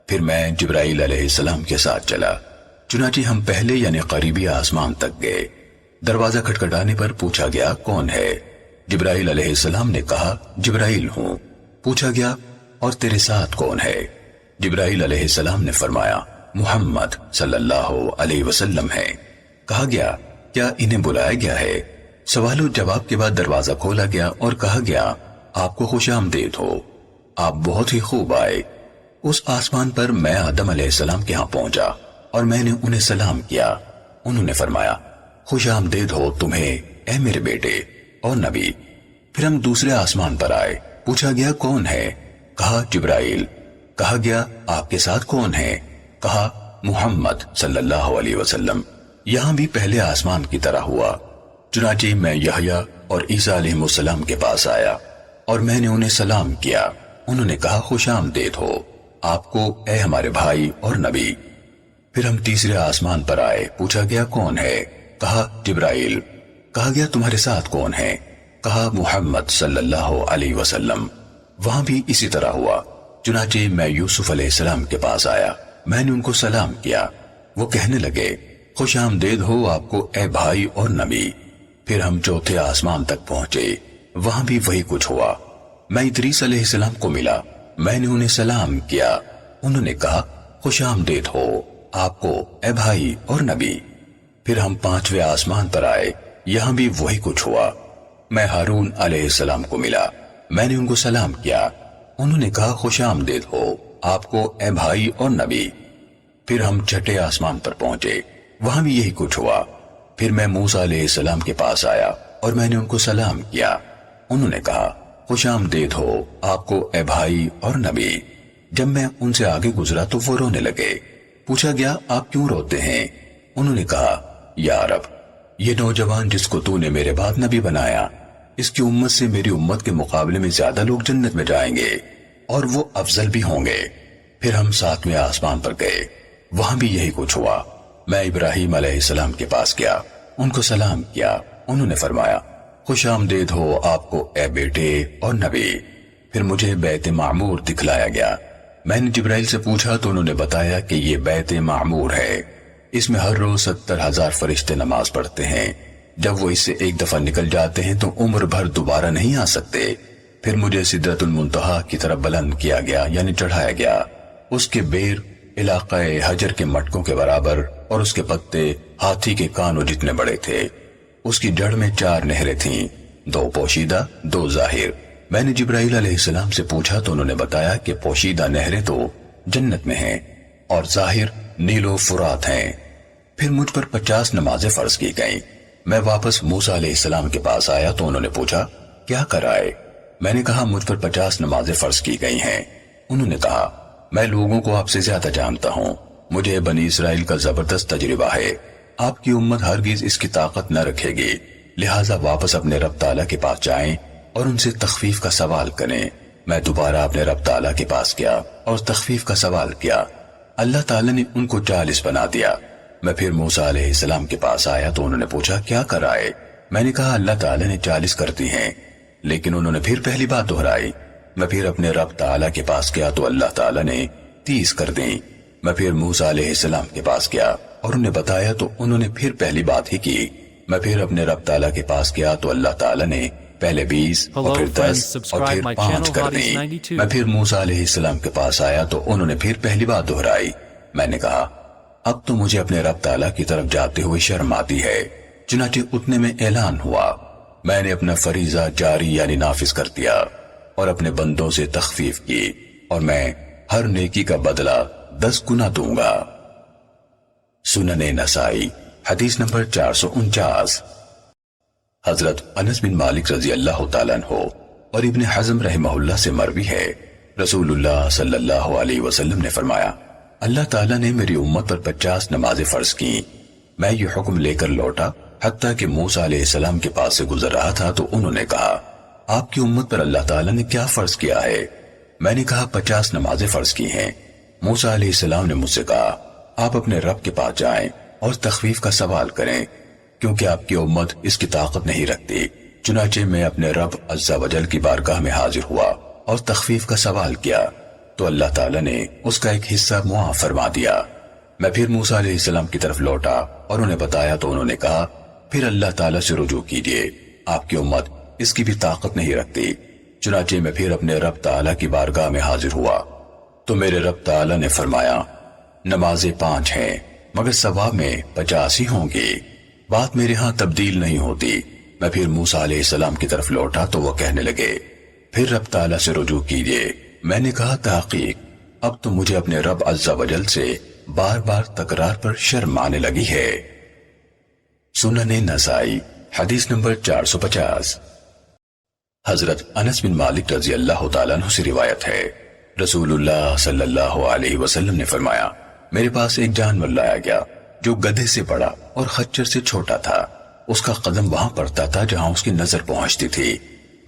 پھر میں جبرائیل علیہ السلام کے ساتھ چلا، چنانچہ ہم پہلے یعنی قریبی آسمان تک گئے۔ دروازہ کھٹکھٹانے پر پوچھا گیا کون ہے؟ جبرائیل علیہ السلام نے کہا جبرائیل ہوں۔ پوچھا گیا اور تیرے ساتھ کون ہے؟ جبرائیل علیہ السلام نے فرمایا محمد صلی اللہ علیہ وسلم ہے۔ کہا گیا کیا انہیں بلایا گیا ہے؟ سوال و جواب کے بعد دروازہ کھولا گیا اور کہا گیا آپ کو خوش آمدید ہو، آپ بہت ہی خوب آئے۔ اس آسمان پر میں آدم علیہ السلام کے ہاں پہنچا اور میں نے انہیں سلام کیا۔ انہوں نے فرمایا خوش آمدید ہو تمہیں اے میرے بیٹے اور نبی۔ پھر ہم دوسرے آسمان پر آئے، پوچھا گیا کون ہے؟ کہا جبرائیل۔ کہا گیا آپ کے ساتھ کون ہے؟ کہا محمد صلی اللہ علیہ وسلم۔ یہاں بھی پہلے آسمان کی طرح ہوا، چنانچہ میں یحییٰ اور عیسیٰ علیہ السلام کے پاس آیا اور میں نے انہیں سلام کیا۔ انہوں نے کہا خوش آمدید ہو آپ کو اے ہمارے بھائی اور نبی۔ پھر ہم تیسرے آسمان پر آئے، پوچھا گیا کون ہے؟ کہا جبرائیل۔ کہا گیا تمہارے ساتھ کون ہے؟ کہا محمد صلی اللہ علیہ وسلم۔ وہاں بھی اسی طرح ہوا، چنانچہ میں یوسف علیہ السلام کے پاس آیا، میں نے ان کو سلام کیا۔ وہ کہنے لگے خوش آمدید ہو آپ کو اے بھائی اور نبی۔ پھر ہم چوتھے آسمان تک پہنچے، وہاں بھی وہی کچھ ہوا۔ میں ادریس علیہ السلام کو ملا، میں نے انہیں سلام کیا۔ انہوں نے کہا خوش آمدید ہو آپ کو اے بھائی اور نبی۔ پھر ہم پانچویں آسمان پر آئے، یہاں بھی وہی کچھ ہوا۔ میں ہارون علیہ السلام کو ملا، میں نے ان کو سلام کیا۔ انہوں نے کہا خوش آمدید ہو آپ کو اے بھائی اور نبی۔ پھر ہم چھٹے آسمان پر پہنچے، وہاں بھی یہی کچھ ہوا۔ پھر میں موسیٰ علیہ السلام کے پاس آیا اور میں نے ان کو سلام کیا۔ انہوں نے کہا خوش آمدید ہو آپ کو اے بھائی اور نبی۔ جب میں ان سے آگے گزرا تو وہ رونے لگے۔ پوچھا گیا آپ کیوں روتے ہیں؟ انہوں نے کہا یا رب، یہ نوجوان جس کو تو نے میرے بعد نبی بنایا، اس کی امت سے میری امت کے مقابلے میں زیادہ لوگ جنت میں جائیں گے اور وہ افضل بھی ہوں گے۔ پھر ہم ساتویں آسمان پر گئے، وہاں بھی یہی کچھ ہوا۔ میں ابراہیم علیہ السلام کے پاس گیا، ان کو سلام کیا۔ انہوں نے فرمایا خوش آمدید ہو آپ کو اے بیٹے اور نبی۔ پھر مجھے بیت معمور دکھلایا گیا۔ میں نے جبرائیل سے پوچھا تو انہوں نے بتایا کہ یہ بیت معمور ہے، اس میں ہر روز 70,000 فرشتے نماز پڑھتے ہیں۔ جب وہ اس سے ایک دفعہ نکل جاتے ہیں تو عمر بھر دوبارہ نہیں آ سکتے۔ پھر مجھے سدرۃ المنتہا کی طرف بلند کیا گیا یعنی چڑھایا گیا۔ اس کے بیر علاقہ حجر کے مٹکوں کے برابر اور اس کے پتے ہاتھی کے کانوں جتنے بڑے تھے۔ اس کی جڑ میں 4 نہریں تھیں، 2 پوشیدہ 2 ظاہر۔ میں نے جبرائیل علیہ السلام سے پوچھا تو انہوں نے بتایا کہ پوشیدہ نہریں تو جنت میں ہیں اور ظاہر نیل و فرات ہیں۔ پھر مجھ پر 50 نمازیں فرض کی گئیں۔ میں واپس موسیٰ علیہ السلام کے پاس آیا تو انہوں نے پوچھا کیا کرائے؟ میں نے کہا مجھ پر 50 نمازیں فرض کی گئی ہیں۔ انہوں نے کہا میں لوگوں کو آپ سے زیادہ جانتا ہوں، مجھے بنی اسرائیل کا زبردست تجربہ ہے، آپ کی امت ہرگز اس کی طاقت نہ رکھے گی، لہٰذا واپس اپنے رب تعالیٰ کے پاس جائیں اور ان سے تخفیف کا سوال کریں۔ میں دوبارہ اپنے رب تعالیٰ کے پاس گیا اور تخفیف کا سوال کیا، اللہ تعالیٰ نے ان کو 40 بنا دیا۔ میں پھر موسیٰ علیہ السلام کے پاس آیا تو انہوں نے پوچھا کیا کرائے؟ میں نے کہا اللہ تعالیٰ نے 40 کر دی ہیں، لیکن انہوں نے پھر پہلی بات دہرائی۔ میں پھر اپنے رب تعالیٰ کے پاس گیا تو اللہ تعالیٰ نے 30 کر دیں۔ میں پھر موسیٰ علیہ السلام کے پاس گیا اور انہیں بتایا تو انہوں نے پھر پہلی بات ہی کی۔ میں پھر اپنے رب تعالیٰ کے پاس گیا تو اللہ تعالیٰ نے پہلے 20 اور پھر 10 اور پھر 5 کر دیں۔ میں پھر موسیٰ علیہ السلام کے پاس آیا تو انہوں نے پھر پہلی بات دہرائی۔ میں نے کہا اب تو مجھے اپنے رب تعالیٰ کی طرف جاتے ہوئے شرم آتی ہے، چنانچہ اتنے میں اعلان ہوا۔ میں نے اپنا فریضہ جاری یعنی نافذ کر دیا اور اپنے بندوں سے تخفیف کی اور میں ہر نیکی کا بدلہ 10 گنا دوں گا۔ سنن نسائی حدیث نمبر 449۔ حضرت انس بن مالک رضی اللہ تعالیٰ عنہ اور ابن حزم رحمہ اللہ سے مروی ہے، رسول اللہ صلی اللہ علیہ وسلم نے فرمایا، اللہ تعالیٰ نے میری امت پر 50 نمازیں فرض کی۔ میں یہ حکم لے کر لوٹا حتیٰ کہ موسیٰ علیہ السلام کے پاس سے گزر رہا تھا تو انہوں نے کہا، آپ کی امت پر اللہ تعالیٰ نے کیا فرض کیا ہے؟ میں نے کہا 50 نمازیں فرض کی ہیں۔ موسیٰ علیہ السلام نے مجھ سے کہا، آپ اپنے رب کے پاس جائیں اور تخفیف کا سوال کریں، کیونکہ آپ کی امت اس کی طاقت نہیں رکھتی۔ چنانچہ میں اپنے رب عز و جل کی بارگاہ میں حاضر ہوا اور تخفیف کا سوال کیا تو اللہ تعالیٰ نے اس کا ایک حصہ معاف فرما دیا۔ میں پھر موسیٰ علیہ السلام کی طرف لوٹا اور انہیں بتایا تو انہوں نے کہا، پھر اللہ تعالیٰ سے رجوع کیجئے، آپ کی امت اس کی بھی طاقت نہیں رکھتی۔ چنانچہ میں پھر اپنے رب تعالیٰ کی بارگاہ میں حاضر ہوا تو میرے رب تعالیٰ نے فرمایا، نمازیں 5 ہیں مگر ثواب میں 50 ہی ہوں گی، بات میرے ہاں تبدیل نہیں ہوتی۔ میں پھر موسیٰ علیہ السلام کی طرف لوٹا تو وہ کہنے لگے، پھر رب تعالیٰ سے رجوع کیجئے۔ میں نے کہا، تحقیق اب تو مجھے اپنے رب عز و جل سے بار بار تکرار پر شرم آنے لگی ہے۔ سنن نسائی حدیث نمبر 450۔ حضرت انس بن مالک رضی اللہ تعالیٰ عنہ سے روایت ہے، رسول اللہ صلی اللہ علیہ وسلم نے فرمایا، میرے پاس ایک جانور لایا گیا جو گدھے سے بڑا اور خچر سے چھوٹا تھا۔ اس کا قدم وہاں پڑتا تھا جہاں اس کی نظر پہنچتی تھی۔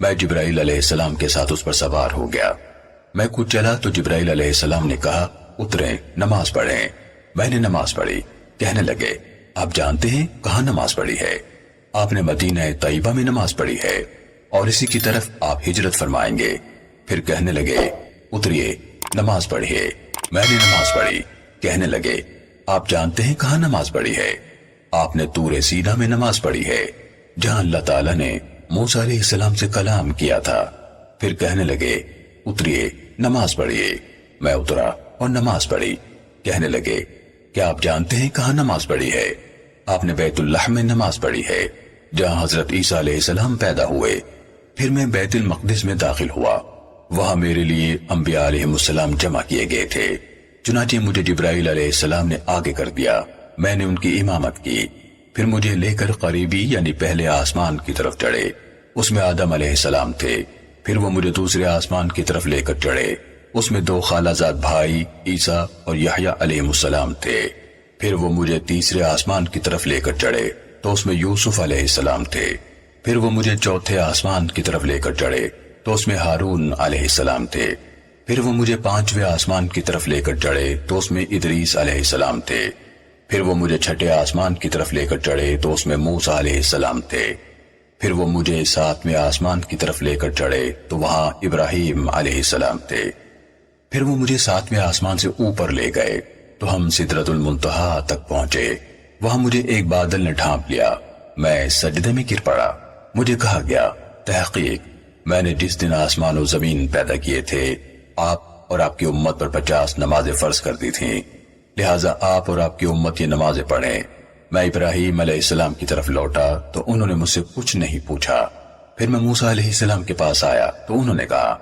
میں جبرائیل علیہ السلام کے ساتھ اس پر سوار ہو گیا۔ میں کچھ چلا تو جبرائیل علیہ السلام نے کہا، اتریں، نماز پڑھیں۔ میں نے نماز پڑھی۔ کہنے لگے، آپ جانتے ہیں کہاں نماز پڑھی ہے؟ آپ نے مدینہ طیبہ میں نماز پڑھی ہے اور اسی کی طرف آپ ہجرت فرمائیں گے۔ پھر کہنے لگے، اتریے، نماز پڑھیے۔ میں نے نماز پڑھی۔ کہنے لگے، آپ جانتے ہیں کہاں نماز پڑھی ہے؟ آپ نے طور سینا میں نماز پڑھی ہے جہاں اللہ تعالیٰ نے موسیٰ علیہ السلام سے کلام کیا تھا۔ پھر کہنے لگے، اتریے، نماز پڑھیے۔ میں اترا اور نماز پڑھی۔ کہنے لگے، کیا آپ جانتے ہیں کہاں نماز پڑھی ہے؟ آپ نے بیت اللہ میں نماز پڑھی ہے جہاں حضرت عیسیٰ علیہ السلام پیدا ہوئے۔ پھر میں بیت المقدس میں داخل ہوا، وہاں میرے لیے انبیاء علیہ السلام جمع کیے گئے تھے۔ چنانچہ مجھے جبرائیل علیہ السلام نے آگے کر دیا، میں نے ان کی امامت کی۔ پھر مجھے لے کر قریبی یعنی پہلے آسمان کی طرف چڑھے، اس میں آدم علیہ السلام تھے۔ پھر وہ مجھے دوسرے آسمان کی طرف لے کر چڑھے، اس میں 2 خالہ زاد بھائی عیسیٰ اور یحییٰ علیہ السلام تھے۔ پھر وہ مجھے تیسرے آسمان کی طرف لے کر چڑھے تو اس میں یوسف علیہ السلام تھے۔ پھر وہ مجھے چوتھے آسمان کی طرف لے کر چڑھے تو اس میں ہارون علیہ السلام تھے۔ پھر وہ مجھے 5ویں آسمان کی طرف لے کر چڑھے تو اس میں ادریس علیہ السلام تھے۔ پھر وہ مجھے 6 آسمان کی طرف لے کر چڑھے تو اس میں موسیٰ علیہ السلام تھے۔ پھر وہ مجھے 7ویں آسمان کی طرف لے کر چڑھے تو وہاں ابراہیم علیہ السلام تھے۔ پھر وہ مجھے 7ویں آسمان سے اوپر لے گئے تو ہم سدرۃ المنتہا تک پہنچے، وہاں مجھے ایک بادل نے ڈھانپ لیا، میں سجدے میں گر پڑا۔ مجھے کہا گیا، تحقیق میں نے جس دن آسمان و زمین پیدا کیے تھے آپ اور آپ کی امت پر 50 نمازیں فرض کر دی تھیں، لہٰذا آپ اور آپ کی امت یہ نمازیں پڑھیں۔ میں ابراہیم علیہ السلام کی طرف لوٹا تو انہوں نے مجھ سے کچھ نہیں پوچھا۔ پھر میں موسیٰ علیہ السلام کے پاس آیا تو انہوں نے کہا،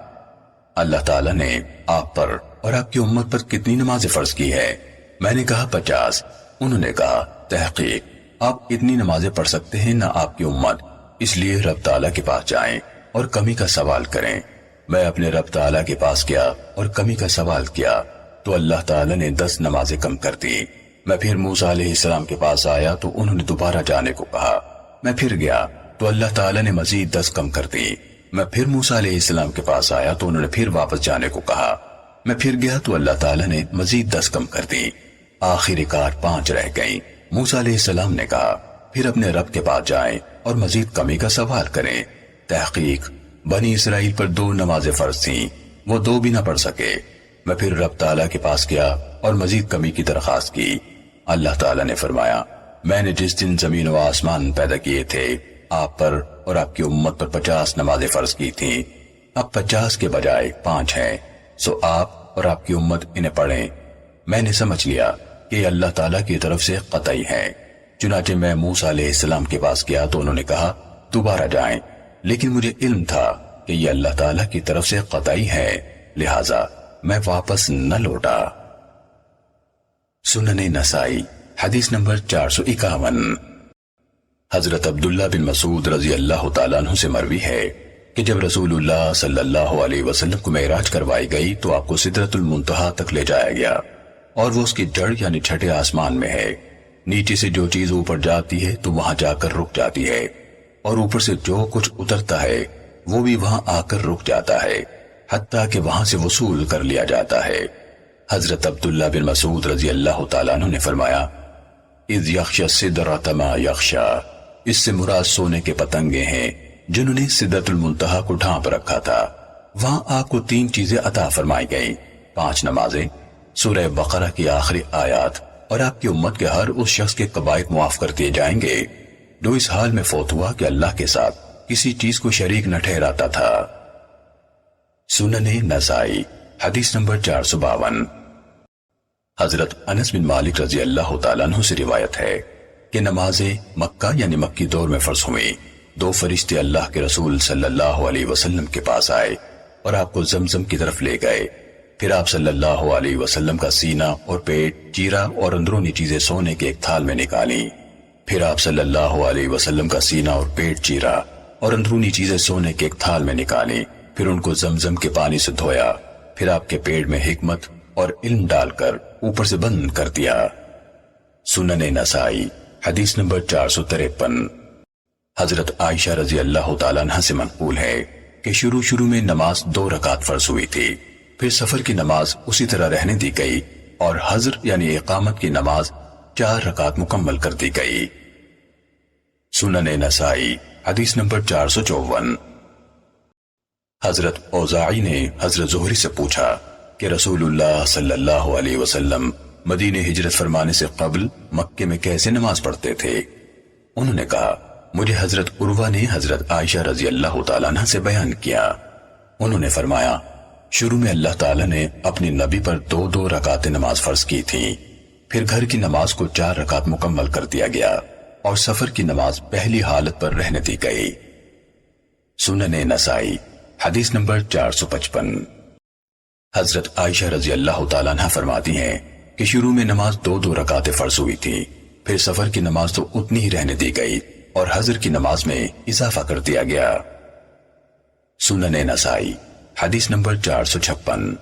اللہ تعالیٰ نے آپ پر اور آپ کی امت پر کتنی نمازیں فرض کی ہے؟ میں نے کہا 50۔ انہوں نے کہا، تحقیق آپ اتنی نمازیں پڑھ سکتے ہیں نہ آپ کی امت، اس لیے رب تعالیٰ کے پاس جائیں اور کمی کا سوال کریں۔ میں اپنے رب تعالیٰ کے پاس گیا اور کمی کا سوال کیا تو اللہ تعالیٰ نے 10 نمازیں کم کر دی۔ میں پھر موسیٰ علیہ السلام کے پاس آیا تو انہوں نے دوبارہ جانے کو کہا۔ میں پھر گیا تو اللہ تعالیٰ نے مزید 10 کم کر دی۔ میں پھر موسیٰ علیہ السلام کے پاس آیا تو انہوں نے پھر واپس جانے کو کہا۔ میں پھر گیا تو اللہ تعالیٰ نے مزید 10 کم کر دی۔ آخر کار 5 رہ گئیں۔ موسیٰ علیہ السلام نے کہا، پھر اپنے رب کے پاس جائیں اور مزید کمی کا سوال کریں۔ تحقیق بنی اسرائیل پر 2 نمازیں فرض تھیں، وہ 2 بھی نہ پڑھ سکے۔ میں پھر رب تعالیٰ کے پاس گیا اور مزید کمی کی درخواست کی۔ اللہ تعالیٰ نے فرمایا، میں نے جس دن زمین و آسمان پیدا کیے تھے آپ پر اور آپ کی امت پر 50 نمازیں فرض کی تھیں، اب 50 کے بجائے 5 ہیں، سو آپ اور آپ کی امت انہیں پڑھیں۔ میں نے سمجھ لیا کہ یہ اللہ تعالیٰ کی طرف سے قطعی ہے۔ چنانچہ میں موسیٰ علیہ السلام کے پاس گیا تو انہوں نے کہا، دوبارہ جائیں، لیکن مجھے علم تھا کہ یہ اللہ تعالیٰ کی طرف سے قطعی ہے، لہٰذا میں واپس نہ لوٹا۔ سنن نسائی حدیث نمبر 451۔ حضرت عبداللہ بن مسعود رضی اللہ تعالیٰ عنہ سے مروی ہے کہ جب رسول اللہ صلی اللہ علیہ وسلم کو معراج کروائی گئی تو آپ کو سدرۃ المنتہا تک لے جایا گیا، اور وہ اس کی جڑ یعنی چھٹے آسمان میں ہے۔ نیچے سے جو چیز اوپر جاتی ہے تو وہاں جا کر رک جاتی ہے، اور اوپر سے جو کچھ اترتا ہے وہ بھی وہاں آ کر رک جاتا ہے، حتیٰ کہ وہاں سے وصول کر لیا جاتا ہے۔ حضرت عبداللہ بن مسعود رضی اللہ تعالیٰ عنہ نے فرمایا، اذ یخشی السدرۃ ما یخشی، اس سے مراد سونے کے پتنگے ہیں جنہوں نے سدرۃ المنتہا کو ڈھانپ رکھا تھا۔ وہاں آپ کو 3 چیزیں عطا فرمائی گئیں، 5 نمازیں، سورہ بقرہ کی آخری آیات، اور آپ کی امت کے ہر اس شخص کے قبائح معاف کر دیے جائیں گے جو اس حال میں فوت ہوا کہ اللہ کے ساتھ کسی چیز کو شریک نہ ٹھہراتا تھا۔ سنن نسائی حدیث نمبر 452۔ حضرت انس بن مالک رضی اللہ تعالیٰ عنہ سے روایت ہے کہ نمازیں مکہ یعنی مکی دور میں فرض ہوئیں۔ 2 فرشتے اللہ کے رسول صلی اللہ علیہ وسلم کے پاس آئے اور آپ کو زمزم کی طرف لے گئے۔ پھر آپ صلی اللہ علیہ وسلم کا سینہ اور پیٹ چیرا اور اندرونی چیزیں سونے کے ایک تھال میں نکالیں۔ پھر آپ صلی اللہ علیہ وسلم کا سینہ اور پیٹ چیرا اور اندرونی چیزیں سونے کے ایک تھال میں نکالیں۔ پھر ان کو زمزم کے پانی سے دھویا۔ پھر آپ کے پیٹ میں حکمت اور علم ڈال کر اوپر سے بند کر دیا۔ سنن نسائی حدیث نمبر 453۔ حضرت عائشہ رضی اللہ تعالیٰ عنہ سے منقول ہے کہ شروع میں نماز 2 رکعت فرض ہوئی تھی، پھر سفر کی نماز اسی طرح رہنے دی گئی اور حضر یعنی اقامت کی نماز 4 رکعت مکمل کر دی گئی۔ سنن نسائی حدیث نمبر 454۔ حضرت اوزاعی نے حضرت زہری سے پوچھا کہ رسول اللہ صلی اللہ علیہ وسلم مدینہ ہجرت فرمانے سے قبل مکے میں کیسے نماز پڑھتے تھے؟ انہوں نے کہا، مجھے حضرت عروہ نے حضرت عائشہ رضی اللہ تعالیٰ عنہ سے بیان کیا۔ انہوں نے فرمایا، شروع میں اللہ تعالیٰ نے اپنے نبی پر 2 رکعت نماز فرض کی تھی، پھر گھر کی نماز کو 4 رکعت مکمل کر دیا گیا اور سفر کی نماز پہلی حالت پر رہنے دی گئی۔ سنن نسائی حدیث نمبر 455۔ حضرت عائشہ رضی اللہ تعالیٰ عنہ فرماتی ہیں کہ شروع میں نماز 2 رکعتیں فرض ہوئی تھی، پھر سفر کی نماز تو اتنی ہی رہنے دی گئی اور حضر کی نماز میں اضافہ کر دیا گیا۔ سنن نسائی حدیث نمبر 456۔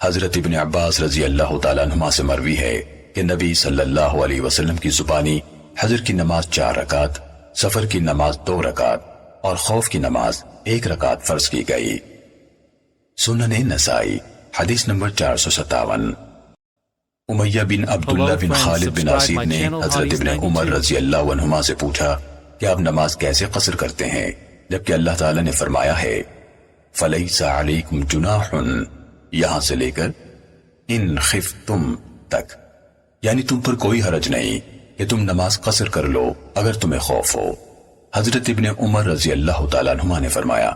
حضرت ابن عباس رضی اللہ تعالیٰ عنہما سے مروی ہے کہ نبی صلی اللہ علیہ وسلم کی زبانی حضر کی نماز 4 رکعت، سفر کی نماز 2 رکعت اور خوف کی نماز 1 رکعت فرض کی گئی۔ سنن نسائی حدیث نمبر 457۔ امیہ بن عبداللہ بن خالد بن عاصم نے حضرت ابن عمر رضی اللہ عنہما سے پوچھا کہ آپ نماز کیسے قصر کرتے ہیں، جبکہ اللہ تعالیٰ نے فرمایا ہے فَلَيْسَ عَلَيْكُمْ جُنَاحٌ، یہاں سے لے کر ان خفتم تک، یعنی تم پر کوئی حرج نہیں کہ تم نماز قصر کر لو اگر تمہیں خوف ہو۔ حضرت ابن عمر رضی اللہ تعالیٰ عنہما نے فرمایا،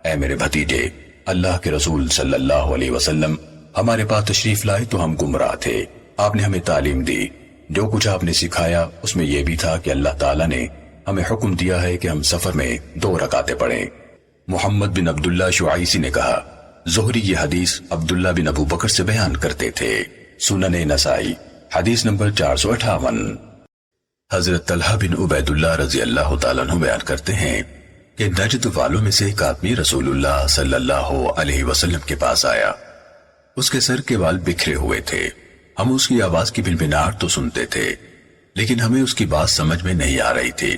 اے میرے بھتیجے، اللہ کے رسول صلی اللہ علیہ وسلم ہمارے پاس تشریف لائے تو ہم گمراہ تھے، آپ نے ہمیں تعلیم دی، جو کچھ آپ نے سکھایا اس میں یہ بھی تھا کہ اللہ تعالیٰ نے ہمیں حکم دیا ہے کہ ہم سفر میں 2 رکعتیں پڑھیں۔ محمد بن عبداللہ شعیسی نے کہا، زہری یہ حدیث عبداللہ بن ابو بکر سے بیان کرتے تھے۔ سنن نسائی حدیث نمبر 458۔ حضرت طلحہ بن عبید اللہ رضی اللہ تعالیٰ عنہ بیان کرتے ہیں کہ نجد والوں میں سے ایک آدمی رسول اللہ صلی اللہ علیہ وسلم کے پاس آیا۔ اس کے سر کے بال بکھرے ہوئے تھے، ہم اس کی آواز کی بنبناہٹ تو سنتے تھے لیکن ہمیں اس کی بات سمجھ میں نہیں آ رہی تھی،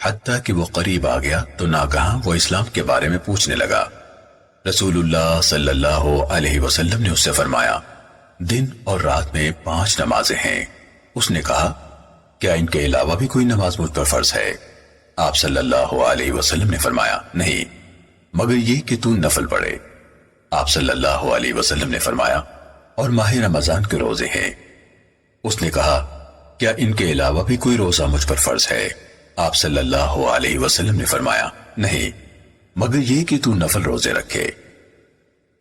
حتیٰ کہ وہ قریب آ گیا تو ناگہاں وہ اسلام کے بارے میں پوچھنے لگا۔ رسول اللہ صلی اللہ علیہ وسلم نے اس سے فرمایا، دن اور رات میں 5 نمازیں ہیں۔ اس نے کہا، کیا ان کے علاوہ بھی کوئی نماز مجھ پر فرض ہے؟ آپ صلی اللہ علیہ وسلم نے فرمایا، نہیں، مگر یہ کہ تو نفل پڑھے۔ آپ صلی اللہ علیہ وسلم نے فرمایا، اور ماہ رمضان کے روزے ہیں۔ اس نے کہا، کیا ان کے علاوہ بھی کوئی روزہ مجھ پر فرض ہے؟ آپ صلی اللہ علیہ وسلم نے فرمایا، نہیں، مگر یہ کہ تو نفل روزے رکھے۔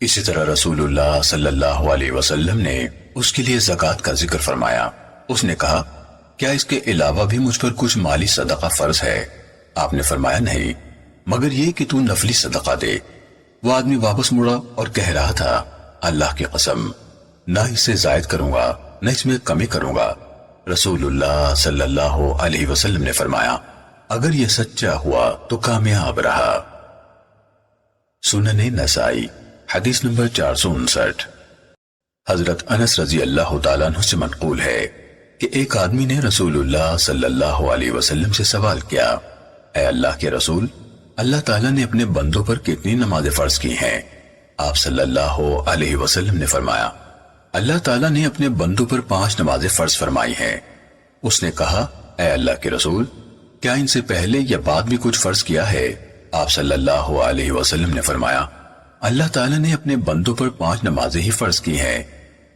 اسی طرح رسول اللہ صلی اللہ علیہ وسلم نے اس کے لیے زکوٰۃ کا ذکر فرمایا۔ اس نے کہا، کیا اس کے علاوہ بھی مجھ پر کچھ مالی صدقہ فرض ہے؟ آپ نے فرمایا، نہیں، مگر یہ کہ تو نفلی صدقہ دے۔ وہ آدمی واپس مڑا اور کہہ رہا تھا، اللہ کی قسم نہ اسے زائد کروں گا نہ اس میں کمی کروں گا۔ رسول اللہ صلی اللہ علیہ وسلم نے فرمایا اگر یہ سچا ہوا تو کامیاب رہا۔ سنن نسائی حدیث نمبر 459۔ حضرت انس رضی اللہ تعالیٰ عنہ سے منقول ہے کہ ایک آدمی نے رسول اللہ صلی اللہ علیہ وسلم سے سوال کیا، اے اللہ کے رسول، اللہ تعالیٰ نے اپنے بندوں پر کتنی نمازیں فرض کی ہیں؟ آپ صلی اللہ علیہ وسلم نے فرمایا اللہ تعالیٰ نے اپنے بندوں پر 5 نمازیں فرض فرمائی ہیں۔ اس نے کہا اے اللہ کے رسول، کیا ان سے پہلے یا بعد بھی کچھ فرض کیا ہے؟ آپ صلی اللہ علیہ وسلم نے فرمایا اللہ تعالیٰ نے اپنے بندوں پر 5 نمازیں ہی فرض کی ہیں۔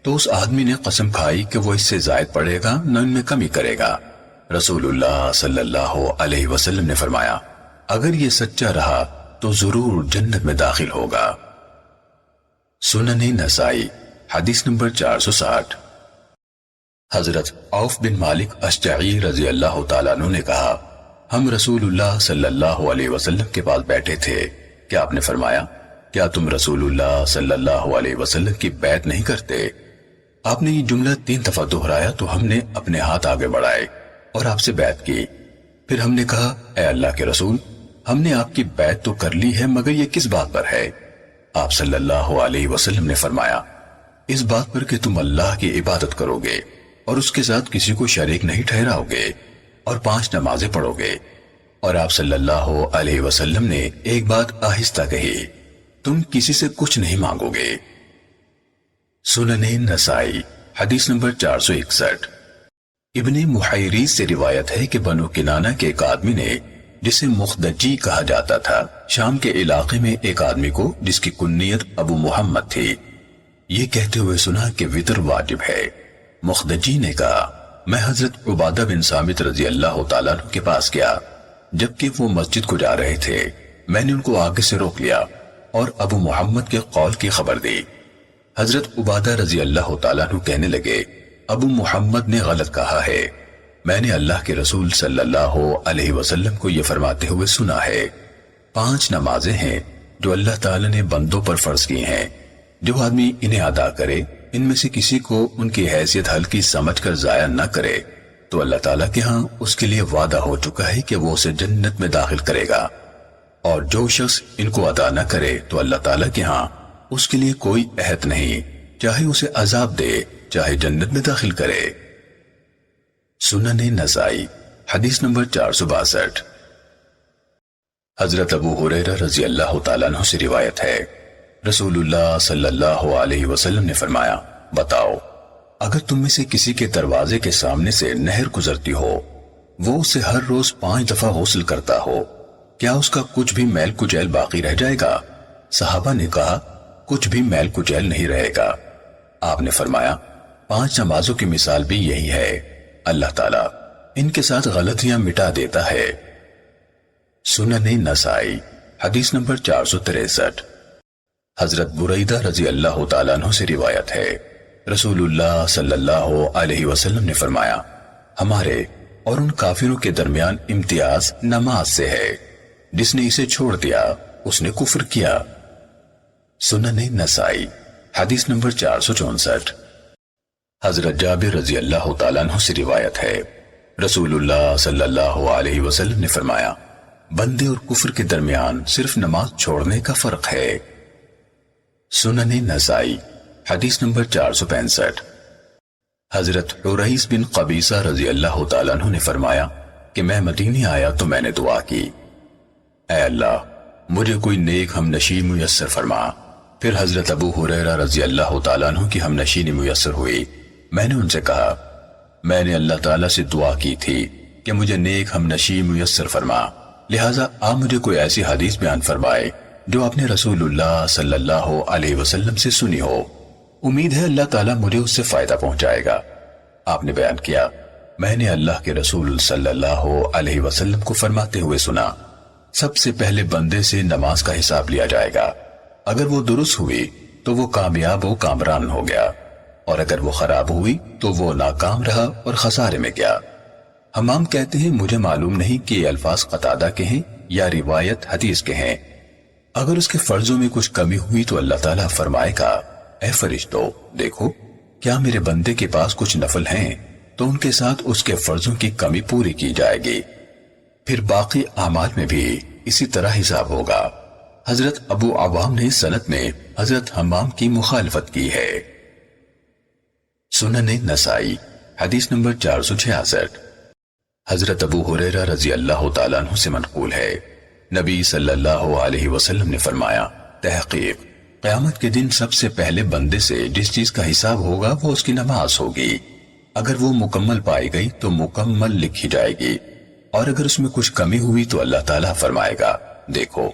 تو اس آدمی نے قسم کھائی کہ وہ اس سے زائد پڑھے گا نہ ان میں کمی کرے گا۔ رسول اللہ صلی اللہ علیہ وسلم نے فرمایا اگر یہ سچا رہا تو ضرور جنت میں داخل ہوگا۔ سنن نسائی حدیث نمبر 460۔ حضرت عوف بن مالک اشجعی رضی اللہ تعالیٰ عنہ نے کہا ہم رسول اللہ صلی اللہ علیہ وسلم کے پاس بیٹھے تھے کہ آپ نے فرمایا کیا تم رسول اللہ صلی اللہ علیہ وسلم کی بیعت نہیں کرتے؟ آپ نے یہ جملہ 3 دفعہ دہرایا تو ہم نے اپنے ہاتھ آگے بڑھائے اور آپ سے بیعت کی۔ پھر ہم نے کہا اے اللہ کے رسول، ہم نے آپ کی بیعت تو کر لی ہے مگر یہ کس بات پر ہے؟ آپ صلی اللہ علیہ وسلم نے فرمایا اس بات پر کہ تم اللہ کی عبادت کرو گے اور اس کے ساتھ کسی کو شریک نہیں ٹھہراؤ گے اور 5 نمازیں پڑھو گے۔ اور آپ صلی اللہ علیہ وسلم نے ایک بات آہستہ کہی تم کسی سے کچھ نہیں مانگو گے۔ سنن نسائی حدیث نمبر 461۔ ابن محیریز سے روایت ہے کہ بنو کنانہ کے ایک آدمی نے جسے مخدجی کہا جاتا تھا شام کے علاقے میں ایک آدمی کو جس کی کنیت ابو محمد تھی یہ کہتے ہوئے سنا کہ وتر واجب ہے۔ مخدجی نے کہا میں حضرت عبادہ بن صامت رضی اللہ تعالیٰ عنہ کے پاس گیا جبکہ وہ مسجد کو جا رہے تھے، میں نے ان کو آگے سے روک لیا اور ابو محمد کے قول کی خبر دی۔ حضرت عبادہ رضی اللہ تعالیٰ عنہ کہنے لگے ابو محمد نے غلط کہا ہے، میں نے اللہ کے رسول صلی اللہ علیہ وسلم کو یہ فرماتے ہوئے سنا ہے 5 نمازیں ہیں جو اللہ تعالیٰ نے بندوں پر فرض کی ہیں، جو آدمی انہیں ادا کرے ان میں سے کسی کو ان کی حیثیت ہلکی سمجھ کر ضائع نہ کرے تو اللہ تعالیٰ کے ہاں اس کے لیے وعدہ ہو چکا ہے کہ وہ اسے جنت میں داخل کرے گا، اور جو شخص ان کو ادا نہ کرے تو اللہ تعالیٰ کے ہاں اس کے لیے کوئی عہد نہیں، چاہے اسے عذاب دے چاہے جنت میں داخل کرے۔ سنن نسائی حدیث نمبر 462۔ حضرت ابو ہریرہ رضی اللہ تعالیٰ عنہ سے روایت ہے رسول اللہ صلی اللہ علیہ وسلم نے فرمایا بتاؤ اگر تم میں سے کسی کے دروازے کے سامنے سے نہر گزرتی ہو، وہ اسے ہر روز 5 دفعہ غسل کرتا ہو، کیا اس کا کچھ بھی میل کچیل باقی رہ جائے گا؟ صحابہ نے کہا کچھ بھی میل کچیل نہیں رہے گا۔ آپ نے فرمایا 5 نمازوں کی مثال بھی یہی ہے، اللہ تعالیٰ ان کے ساتھ غلطیاں مٹا دیتا ہے۔ سنن نسائی حدیث نمبر 463۔ حضرت بریدہ رضی اللہ تعالیٰ عنہ سے روایت ہے رسول اللہ صلی اللہ علیہ وسلم نے فرمایا ہمارے اور ان کافروں کے درمیان امتیاز نماز سے ہے، جس نے اسے چھوڑ دیا اس نے کفر کیا۔ سنن نسائی حدیث نمبر 464۔ حضرت جابر رضی اللہ تعالیٰ عنہ سے روایت ہے رسول اللہ صلی اللہ علیہ وسلم نے فرمایا بندے اور کفر کے درمیان صرف نماز چھوڑنے کا فرق ہے۔ سنن نسائی حدیث نمبر 465۔ حضرت حریث بن قبیصہ رضی اللہ تعالیٰ عنہ نے فرمایا کہ میں مدینے آیا تو میں نے دعا کی اے اللہ مجھے کوئی نیک ہم نشین میسر فرما۔ پھر حضرت ابو ہریرہ رضی اللہ تعالیٰ عنہ کی ہم نشینی میسر ہوئی، میں نے ان سے کہا میں نے اللہ تعالیٰ سے دعا کی تھی کہ مجھے نیک ہم نشین میسر فرما، لہٰذا آپ مجھے کوئی ایسی حدیث بیان فرمائے جو آپ نے رسول اللہ صلی اللہ علیہ وسلم سے سنی ہو، امید ہے اللہ تعالیٰ مجھے اس سے فائدہ پہنچائے گا۔ آپ نے بیان کیا میں نے اللہ کے رسول صلی اللہ علیہ وسلم کو فرماتے ہوئے سنا سب سے پہلے بندے سے نماز کا حساب لیا جائے گا، اگر وہ درست ہوئی تو وہ کامیاب و کامران ہو گیا، اور اگر وہ خراب ہوئی تو وہ ناکام رہا اور خسارے میں گیا۔ حمام کہتے ہیں مجھے معلوم نہیں کہ یہ الفاظ قتادہ کے ہیں یا روایت حدیث کے ہیں، اگر اس کے فرضوں میں کچھ کمی ہوئی تو اللہ تعالیٰ فرمائے گا اے فرشتوں دیکھو کیا میرے بندے کے پاس کچھ نفل ہیں تو ان کے ساتھ اس کے فرضوں کی کمی پوری کی جائے گی، پھر باقی اعمال میں بھی اسی طرح حساب ہوگا۔ حضرت ابو عوام نے سند میں حضرت حمام کی مخالفت کی ہے۔ سنن نسائی حدیث نمبر 466۔ حضرت ابو ہریرہ رضی اللہ تعالیٰ عنہ سے منقول ہے، نبی صلی اللہ علیہ وسلم نے فرمایا، تحقیق قیامت کے دن سب سے پہلے بندے سے جس چیز کا حساب ہوگا وہ اس کی نماز ہوگی۔ اگر وہ مکمل پائی گئی تو مکمل لکھی جائے گی، اور اگر اس میں کچھ کمی ہوئی تو اللہ تعالیٰ فرمائے گا، دیکھو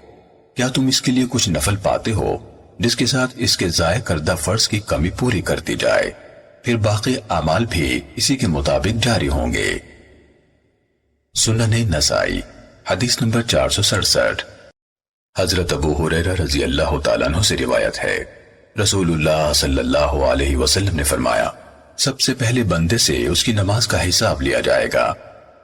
کیا تم اس کے لیے کچھ نفل پاتے ہو جس کے ساتھ اس کے ضائع کردہ فرض کی کمی پوری کر دی جائے، پھر باقی اعمال بھی اسی کے مطابق جاری ہوں گے۔ سنن نسائی حدیث نمبر 467۔ حضرت ابو ہریرہ رضی اللہ تعالیٰ عنہ سے روایت ہے، رسول اللہ صلی اللہ علیہ وسلم نے فرمایا، سب سے پہلے بندے سے اس کی نماز کا حساب لیا جائے گا۔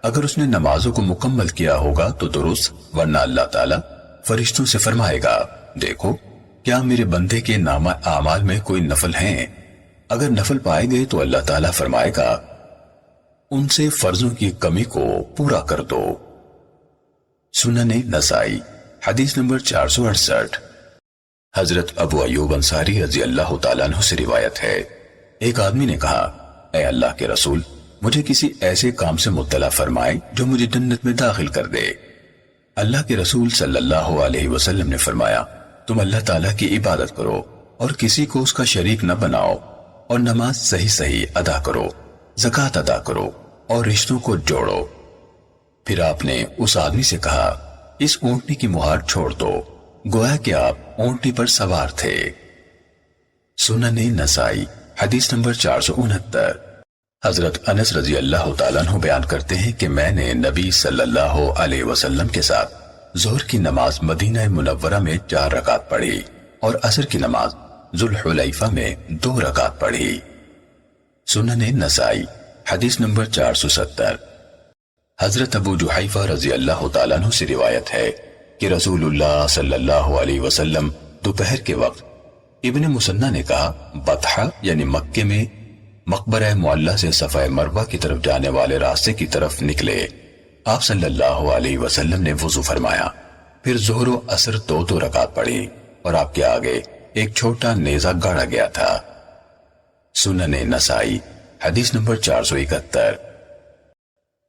اگر اس نے نمازوں کو مکمل کیا ہوگا تو درست، ورنہ اللہ تعالیٰ فرشتوں سے فرمائے گا، دیکھو کیا میرے بندے کے نامہ اعمال میں کوئی نفل ہیں؟ اگر نفل پائے گئے تو اللہ تعالیٰ فرمائے گا، ان سے فرضوں کی کمی کو پورا کر دو۔ سنن نسائی حدیث نمبر 468۔ حضرت ابو ایوب انصاری رضی اللہ تعالیٰ عنہ سے روایت ہے، ایک آدمی نے کہا، اے اللہ کے رسول، مجھے کسی ایسے کام سے مطلع فرمائے جو مجھے جنت میں داخل کر دے۔ اللہ کے رسول صلی اللہ علیہ وسلم نے فرمایا، تم اللہ تعالیٰ کی عبادت کرو اور کسی کو اس کا شریک نہ بناؤ، اور نماز صحیح ادا کرو، زکوٰۃ ادا کرو اور رشتوں کو جوڑو۔ پھر آپ نے اس آدمی سے کہا، اس اونٹنی کی مہار چھوڑ دو، گویا کہ آپ اونٹنی پر سوار تھے۔ سنن نسائی حدیث نمبر 469۔ حضرت انس رضی اللہ تعالیٰ عنہ بیان کرتے ہیں کہ میں نے نبی صلی اللہ علیہ وسلم کے ساتھ ظہر کی نماز مدینہ منورہ میں 4 رکعت پڑھی اور عصر کی نماز ذوالحلیفہ میں 2 رکعت پڑھی۔ سنن نسائی حدیث نمبر 470۔ حضرت ابو جحیفہ رضی اللہ تعالیٰ عنہ سے روایت ہے کہ رسول اللہ صلی اللہ علیہ وسلم دوپہر کے وقت ابن مسنہ نے کہا، بطحہ یعنی مکے میں مقبرہ معلہ سے صفحہ مروہ کی طرف جانے والے راستے کی طرف نکلے۔ آپ صلی اللہ علیہ وسلم نے وضو فرمایا، پھر ظہر و عصر 2 رکعت پڑھی اور آپ کے آگے ایک چھوٹا نیزہ گاڑا گیا تھا۔ سنن نسائی حدیث نمبر 471۔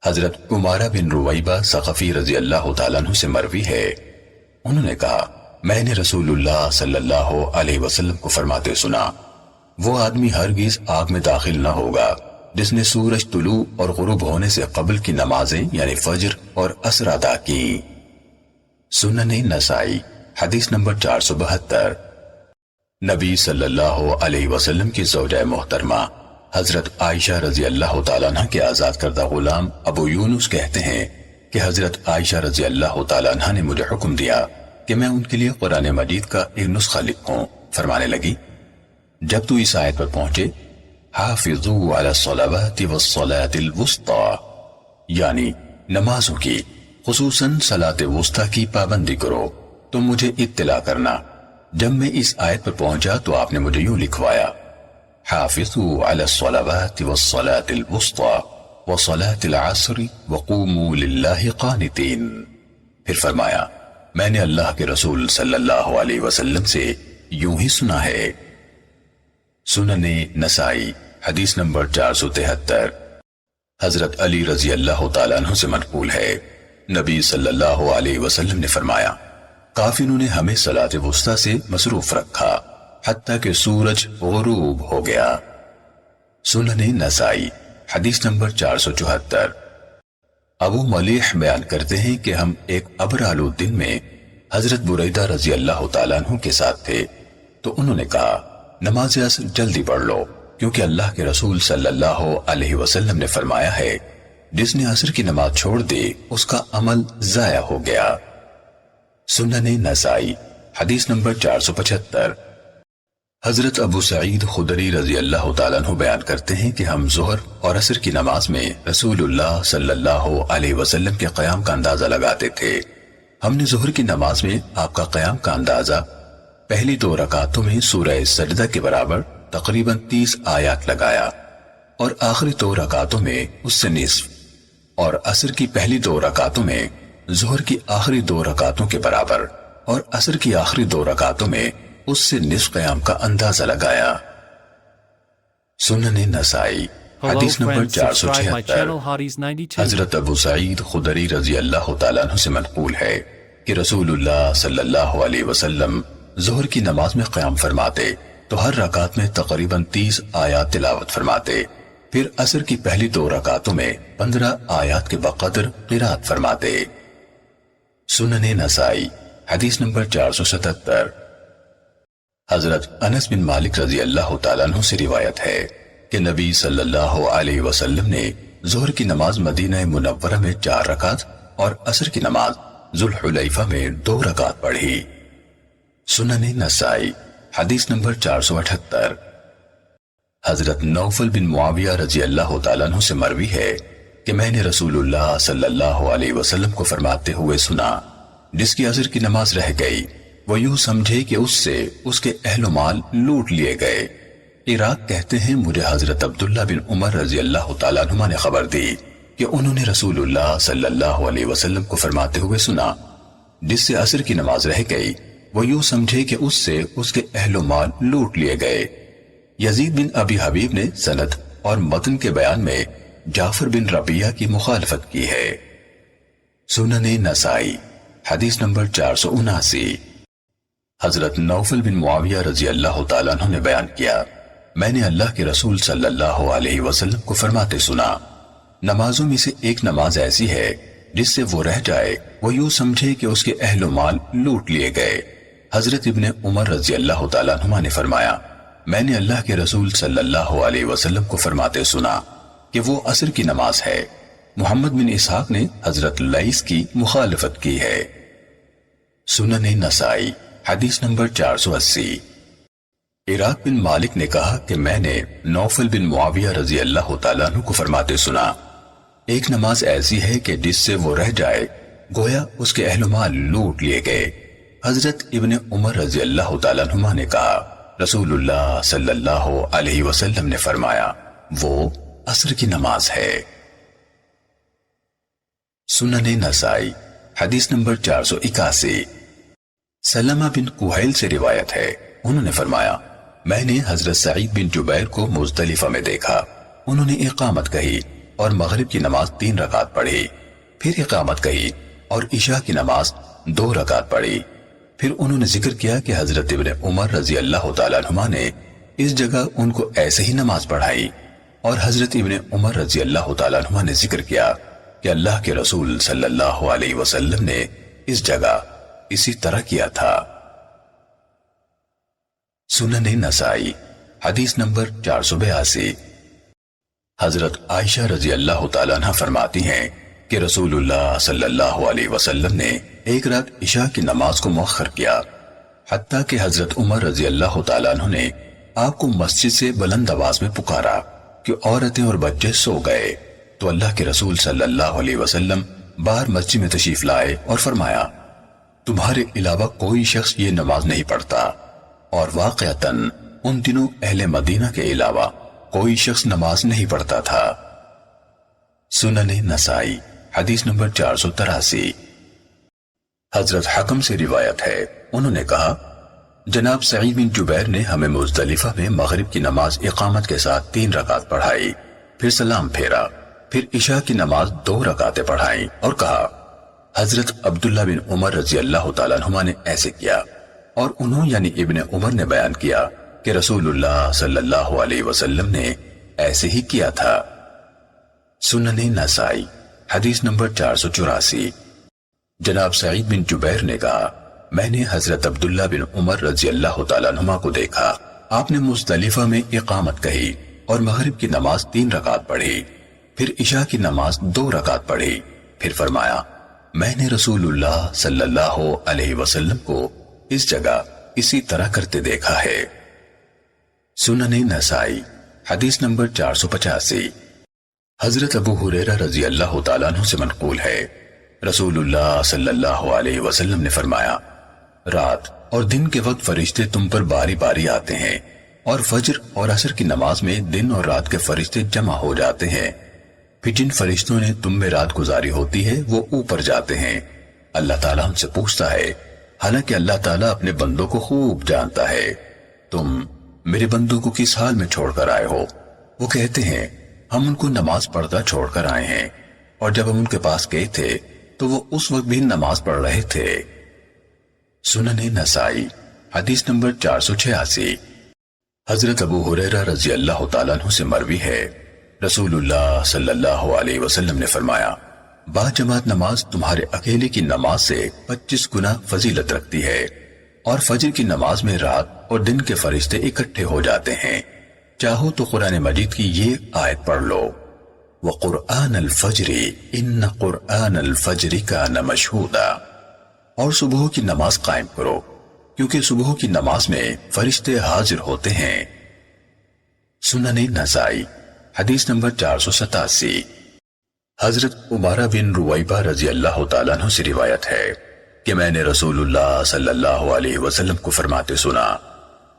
حضرت عمارہ بن رویبہ ثقفی رضی اللہ تعالیٰ عنہ سے مروی ہے، انہوں نے کہا، میں نے رسول اللہ صلی اللہ علیہ وسلم کو فرماتے سنا، وہ آدمی ہرگز آگ میں داخل نہ ہوگا جس نے سورج طلوع اور غروب ہونے سے قبل کی نمازیں یعنی فجر اور عصر ادا کی۔ سنن نسائی حدیث نمبر 472۔ نبی صلی اللہ علیہ وسلم کی زوجہ محترمہ حضرت عائشہ رضی اللہ تعالیٰ عنہ کے آزاد کردہ غلام ابو یونس کہتے ہیں کہ حضرت عائشہ رضی اللہ تعالیٰ عنہ نے مجھے حکم دیا کہ میں ان کے لیے قرآن مجید کا ایک نسخہ لکھوں۔ فرمانے لگی، جب تو اس آیت پر پہنچے، حافظوا علی الصلوات والصلاة الوسطی، یعنی نمازوں کی خصوصاً صلاۃ وسطی کی پابندی کرو تو مجھے اطلاع کرنا۔ جب میں اس آیت پر پہنچا تو آپ نے مجھے یوں لکھوایا، حافظوا علی الصلوات والصلاة الوسطی وصلاة العصر وقوموا للہ قانتین۔ پھر فرمایا، میں نے اللہ کے رسول صلی اللہ علیہ وسلم سے یوں ہی سنا ہے۔ سنن نسائی حدیث نمبر 473۔ حضرت علی رضی اللہ تعالیٰ عنہ سے منقول ہے، نبی صلی اللہ علیہ وسلم نے فرمایا، کافروں نے ہمیں صلاۃ وسطی سے مصروف رکھا حتیٰ کہ سورج غروب ہو گیا۔ سنن نسائی حدیث نمبر 474۔ ابو ملیح بیان کرتے ہیں کہ ہم ایک ابر آلود دن میں حضرت بریدہ رضی اللہ تعالیٰ عنہ کے ساتھ تھے تو انہوں نے کہا، نماز عصر جلدی پڑھ لو، کیونکہ اللہ کے رسول صلی اللہ علیہ وسلم نے فرمایا ہے، جس نے عصر کی نماز چھوڑ دی اس کا عمل ضائع ہو گیا۔ سنن نسائی حدیث نمبر 475۔ حضرت ابو سعید خدری رضی اللہ تعالیٰ عنہ بیان کرتے ہیں کہ ہم ظہر اور عصر کی نماز میں رسول اللہ صلی اللہ علیہ وسلم کے قیام کا اندازہ لگاتے تھے۔ ہم نے ظہر کی نماز میں آپ کا قیام کا اندازہ پہلی 2 رکعتوں میں سورہ سجدہ کے برابر تقریباً 30 آیات لگایا اور آخری 2 رکعتوں میں اس سے نصف، اور عصر کی پہلی 2 رکعتوں میں ظہر کی آخری 2 رکعتوں کے برابر اور عصر کی آخری 2 رکعتوں میں اس سے نصف قیام کا اندازہ لگایا۔ سنن نسائی حدیث نمبر 476۔ حضرت ابو سعید خدری رضی اللہ تعالیٰ عنہ سے منقول ہے کہ رسول اللہ صلی اللہ علیہ وسلم ظہر کی نماز میں قیام فرماتے تو ہر رکعت میں تقریباً 30 آیات تلاوت فرماتے، پھر عصر کی پہلی 2 رکعتوں میں 15 آیات کے بقدر قرات فرماتے۔ سنن نسائی حدیث نمبر 477۔ حضرت انس بن مالک رضی اللہ تعالیٰ عنہ سے روایت ہے کہ نبی صلی اللہ علیہ وسلم نے ظہر کی نماز مدینہ منورہ میں 4 رکعت اور عصر کی نماز ذوالحلیفہ میں 2 رکعت پڑھی۔ سنن نسائی حدیث نمبر 478۔ حضرت نوفل بن معاویہ رضی اللہ تعالیٰ عنہ سے مروی ہے کہ میں نے رسول اللہ صلی اللہ علیہ وسلم کو فرماتے ہوئے سنا، جس کی عصر کی نماز رہ گئی وہ یوں سمجھے کہ اس سے اس کے اہل و مال لوٹ لیے گئے۔ عراق کہتے ہیں مجھے حضرت عبداللہ بن عمر رضی اللہ تعالیٰ عنہ نے خبر دی کہ انہوں نے رسول اللہ صلی اللہ علیہ وسلم کو فرماتے ہوئے سنا، جس سے عصر کی نماز رہ گئی وہ یوں سمجھے کہ اس سے اس کے اہل و مال لوٹ لیے گئے۔ یزید بن ابی حبیب نے سند اور متن کے بیان میں جعفر بن ربیعہ کی مخالفت کی ہے۔ سنن نسائی حدیث نمبر 479۔ حضرت نوفل بن معاویہ رضی اللہ تعالیٰ عنہ نے بیان کیا، میں نے اللہ کے رسول صلی اللہ علیہ وسلم کو فرماتے سنا، نمازوں میں سے ایک نماز ایسی ہے جس سے وہ رہ جائے وہ یوں سمجھے کہ اس کے اہل و مال لوٹ لیے گئے۔ حضرت ابن عمر رضی اللہ تعالیٰ عنہ نے فرمایا، میں نے اللہ کے رسول صلی اللہ علیہ وسلم کو فرماتے سنا کہ وہ عصر کی نماز ہے۔ محمد بن اسحاق نے حضرت لیث کی مخالفت کی ہے۔ سنن نسائی حدیث نمبر 480۔ عراق بن مالک نے کہا کہ میں نے نوفل بن معاویہ رضی اللہ تعالیٰ عنہ کو فرماتے سنا، ایک نماز ایسی ہے کہ جس سے وہ رہ جائے گویا اس کے اہل و مال لوٹ لیے گئے۔ حضرت ابن عمر رضی اللہ تعالیٰ عنہ نے کہا، رسول اللہ صلی اللہ علیہ وسلم نے فرمایا وہ عصر کی نماز ہے۔ سنن نسائی حدیث نمبر 481۔ سلمہ بن قحیل سے روایت ہے، انہوں نے فرمایا، میں نے حضرت سعید بن جبیر کو مزدلفہ میں دیکھا، انہوں نے اقامت کہی اور مغرب کی نماز 3 رکعت پڑھی، پھر اقامت کہی اور عشاء کی نماز 2 رکعت پڑھی، پھر انہوں نے ذکر کیا کہ حضرت ابن عمر رضی اللہ تعالیٰ عنہ نے اس جگہ ان کو ایسے ہی نماز پڑھائی، اور حضرت ابن عمر رضی اللہ تعالیٰ عنہ نے ذکر کیا کہ اللہ کے رسول صلی اللہ علیہ وسلم نے اس جگہ اسی طرح کیا تھا۔ سنن نسائی حدیث نمبر 482۔ حضرت عائشہ رضی اللہ تعالیٰ عنہ فرماتی ہیں کہ رسول اللہ صلی اللہ علیہ وسلم نے ایک رات عشاء کی نماز کو مؤخر کیا، حتیٰ کہ حضرت عمر رضی اللہ تعالیٰ عنہ نے آپ کو مسجد سے بلند آواز میں پکارا کہ عورتیں اور بچے سو گئے، تو اللہ کے رسول صلی اللہ علیہ وسلم باہر مسجد میں تشریف لائے اور فرمایا، تمہارے علاوہ کوئی شخص یہ نماز نہیں پڑھتا، اور واقعتاً ان دنوں اہل مدینہ کے علاوہ کوئی شخص نماز نہیں پڑھتا تھا۔ سنن نسائی حدیث نمبر 483۔ حضرت حکم سے روایت ہے، انہوں نے کہا، جناب سعید بن جبیر نے ہمیں مزدلفہ میں مغرب کی نماز اقامت کے ساتھ 3 رکعت پڑھائی، پھر سلام پھیرا، پھر عشاء کی نماز 2 رکعتیں پڑھائیں اور کہا، حضرت عبداللہ بن عمر رضی اللہ تعالیٰ عنہ نے ایسے کیا، اور انہوں یعنی ابن عمر نے بیان کیا کہ رسول اللہ صلی اللہ علیہ وسلم نے ایسے ہی کیا تھا۔ سنن نسائی حدیث نمبر 484۔ جناب سعید بن جبیر نے کہا، میں نے حضرت عبداللہ بن عمر رضی اللہ تعالیٰ عنہ کو دیکھا، آپ نے مزدلفہ میں اقامت کہی اور مغرب کی نماز 3 رکعت پڑھی، پھر عشاء کی نماز 2 رکعت پڑھی، پھر فرمایا، میں نے رسول اللہ صلی اللہ علیہ وسلم کو اس جگہ اسی طرح کرتے دیکھا ہے۔ سنن نسائی حدیث نمبر 485۔ حضرت ابو ہریرہ رضی اللہ تعالیٰ عنہ سے منقول ہے، رسول اللہ صلی اللہ علیہ وسلم نے فرمایا، رات اور دن کے وقت فرشتے تم پر باری باری آتے ہیں، اور فجر اور عصر کی نماز میں دن اور رات کے فرشتے جمع ہو جاتے ہیں۔ پھر جن فرشتوں نے تم میں رات گزاری ہوتی ہے وہ اوپر جاتے ہیں۔ اللہ تعالیٰ ہم سے پوچھتا ہے، حالانکہ اللہ تعالیٰ اپنے بندوں کو خوب جانتا ہے، تم میرے بندوں کو کس حال میں چھوڑ کر آئے ہو؟ وہ کہتے ہیں، ہم ان کو نماز پڑھتا چھوڑ کر آئے ہیں، اور جب ہم ان کے پاس گئے تھے تو وہ اس وقت بھی نماز پڑھ رہے تھے۔ سنن نسائی حدیث نمبر 486۔ حضرت ابو ہریرہ رضی اللہ تعالیٰ عنہ سے مروی ہے، رسول اللہ صلی اللہ علیہ وسلم نے فرمایا، با جماعت نماز تمہارے اکیلے کی نماز سے 25 گنا فضیلت رکھتی ہے، اور فجر کی نماز میں رات اور دن کے فرشتے اکٹھے ہو جاتے ہیں۔ چاہو تو قرآن مجید کی یہ آیت پڑھ لو، وَقُرْآنَ الْفَجْرِ إِنَّ قُرْآنَ الْفَجْرِ كَانَ مَشْهُودًا، اور صبح کی نماز قائم کرو، کیونکہ صبح کی نماز میں فرشتے حاضر ہوتے ہیں۔ سنن نسائی حدیث نمبر 487۔ حضرت عمارہ بن رویبہ رضی اللہ تعالیٰ عنہ سے روایت ہے کہ میں نے رسول اللہ صلی اللہ علیہ وسلم کو فرماتے سنا،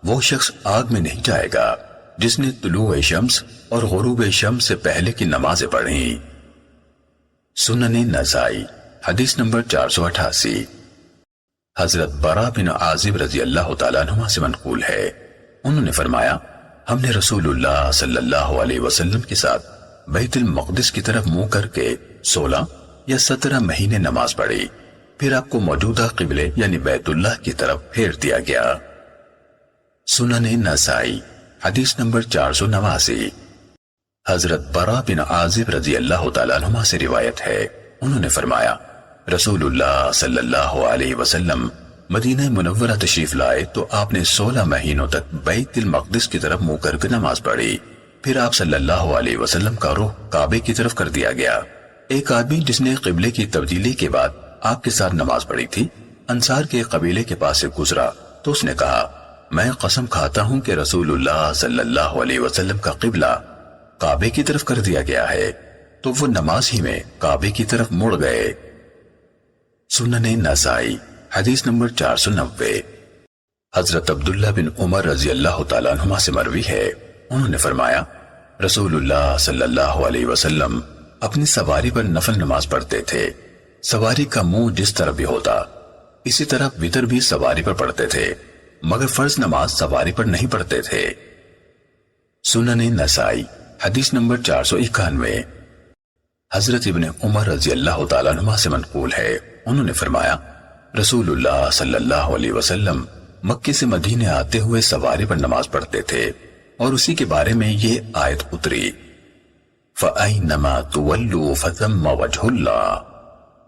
وہ شخص آگ میں نہیں جائے گا جس نے طلوع شمس اور غروب شمس سے پہلے کی نمازیں پڑھیں۔ سنن نسائی حدیث نمبر 488۔ حضرت براء بن عازب رضی اللہ تعالیٰ عنہ سے منقول ہے، انہوں نے فرمایا، ہم نے رسول اللہ صلی اللہ علیہ وسلم کے ساتھ بیت المقدس کی طرف منہ کر کے 16 یا 17 مہینے نماز پڑھی، پھر آپ کو موجودہ قبلے یعنی بیت اللہ کی طرف پھیر دیا گیا۔ سنن نسائی حدیث نمبر 489۔ حضرت براء بن عازب رضی اللہ تعالیٰ عنہ سے روایت ہے، انہوں نے فرمایا، رسول اللہ صلی اللہ علیہ وسلم مدینہ منورہ تشریف لائے تو آپ نے 16 مہینوں تک بیت المقدس کی طرف منہ کر کے نماز پڑھی، پھر آپ صلی اللہ علیہ وسلم کا رخ کعبے کی طرف کر دیا گیا۔ ایک آدمی جس نے قبلے کی تبدیلی کے بعد آپ کے ساتھ نماز پڑھی تھی، انصار کے قبیلے کے پاس سے گزرا تو اس نے کہا، میں قسم کھاتا ہوں کہ رسول اللہ صلی اللہ علیہ وسلم کا قبلہ کعبے کی طرف کر دیا گیا ہے، تو وہ نماز ہی میں کعبے کی طرف مڑ گئے۔ سنن نسائی حدیث نمبر 490۔ حضرت عبداللہ بن عمر رضی اللہ تعالیٰ عنہما سے مروی ہے، انہوں نے فرمایا، رسول اللہ صلی اللہ علیہ وسلم اپنی سواری پر نفل نماز پڑھتے تھے، سواری کا منہ جس طرح بھی ہوتا اسی طرح وتر بھی سواری پر پڑھتے تھے، مگر فرض نماز سواری پر نہیں پڑھتے تھے۔ سنن نسائی حدیث نمبر 491۔ حضرت ابن عمر رضی اللہ تعالیٰ عنہ سے منقول ہے، انہوں نے فرمایا، رسول اللہ صلی اللہ علیہ وسلم مکے سے مدینے آتے ہوئے سواری پر نماز پڑھتے تھے، اور اسی کے بارے میں یہ آیت اتری، فَأَيْنَمَا تُوَلُّوا فَثَمَّ وَجْهُ اللَّهِ،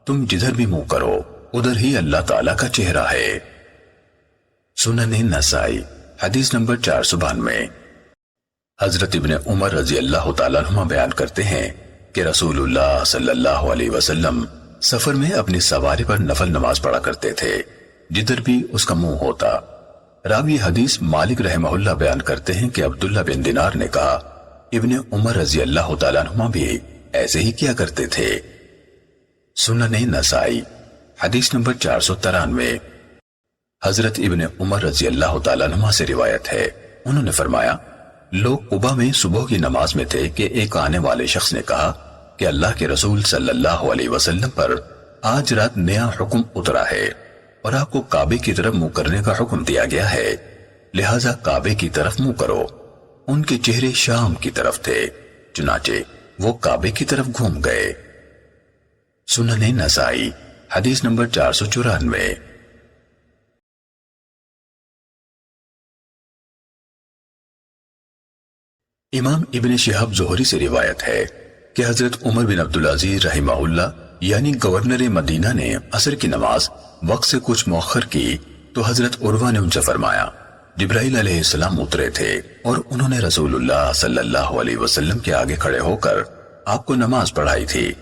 تم جدھر بھی منہ کرو ادھر ہی اللہ تعالیٰ کا چہرہ ہے۔ سنن نسائی حدیث نمبر 492۔ حضرت ابن عمر رضی اللہ تعالیٰ عنہ بیان کرتے ہیں کہ رسول اللہ صلی اللہ علیہ وسلم سفر میں اپنی سواری پر نفل نماز پڑھا کرتے تھے، جدھر بھی اس کا منہ ہوتا۔ راوی حدیث مالک رحمہ اللہ بیان کرتے ہیں کہ عبداللہ بن دینار نے کہا، ابن عمر رضی اللہ تعالیٰ عنہ بھی ایسے ہی کیا کرتے تھے۔ سنن نسائی حدیث نمبر 493۔ حضرت ابن عمر رضی اللہ تعالیٰ عنہ سے روایت ہے، انہوں نے فرمایا، لوگ قباء میں صبح کی نماز میں تھے کہ ایک آنے والے شخص نے کہا کہ اللہ کے رسول صلی اللہ علیہ وسلم پر آج رات نیا حکم اترا ہے اور آپ کو کعبے کی طرف منہ کرنے کا حکم دیا گیا ہے، لہٰذا کعبے کی طرف منہ کرو۔ ان کے چہرے شام کی طرف تھے، چنانچہ وہ کعبے کی طرف گھوم گئے۔ سنن نسائی حدیث نمبر 494۔ امام ابن شہاب زہری سے روایت ہے کہ حضرت عمر بن عبدالعزیز رحمہ اللہ یعنی گورنر مدینہ نے عصر کی نماز وقت سے کچھ مؤخر کی تو حضرت عروہ نے ان سے فرمایا، جبرائیل علیہ السلام اترے تھے اور انہوں نے رسول اللہ صلی اللہ علیہ وسلم کے آگے کھڑے ہو کر آپ کو نماز پڑھائی تھی۔